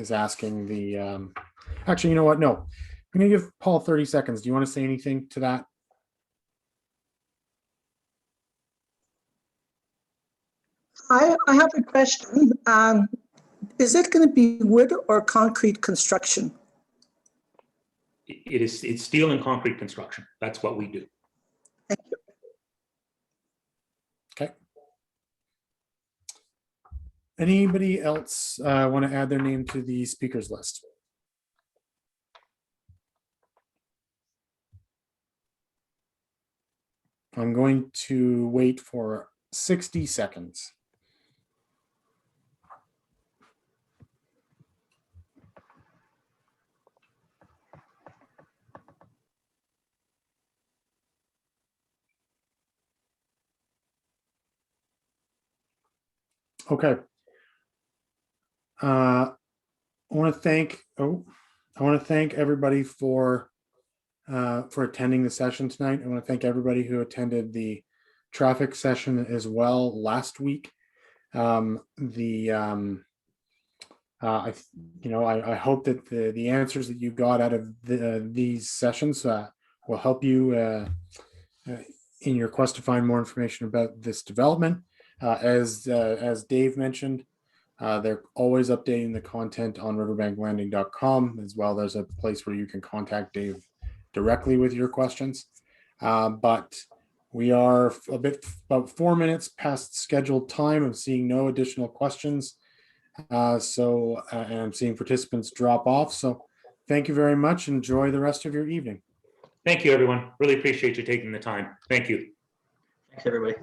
asking the, actually, you know what? No, I'm going to give Paul 30 seconds. Do you want to say anything to that? I have a question. Is it going to be wood or concrete construction? It's steel and concrete construction. That's what we do. Thank you. Okay. Anybody else want to add their name to the speakers list? I'm going to wait for 60 seconds. Okay. I want to thank, I want to thank everybody for attending the session tonight. I want to thank everybody who attended the traffic session as well last week. I hope that the answers that you got out of these sessions will help you in your quest to find more information about this development. As Dave mentioned, they're always updating the content on riverbanklanding.com, as well. There's a place where you can contact Dave directly with your questions. But we are about 4 minutes past scheduled time. I'm seeing no additional questions. And I'm seeing participants drop off. So thank you very much. Enjoy the rest of your evening. Thank you, everyone. Really appreciate you taking the time. Thank you. Thanks, everybody.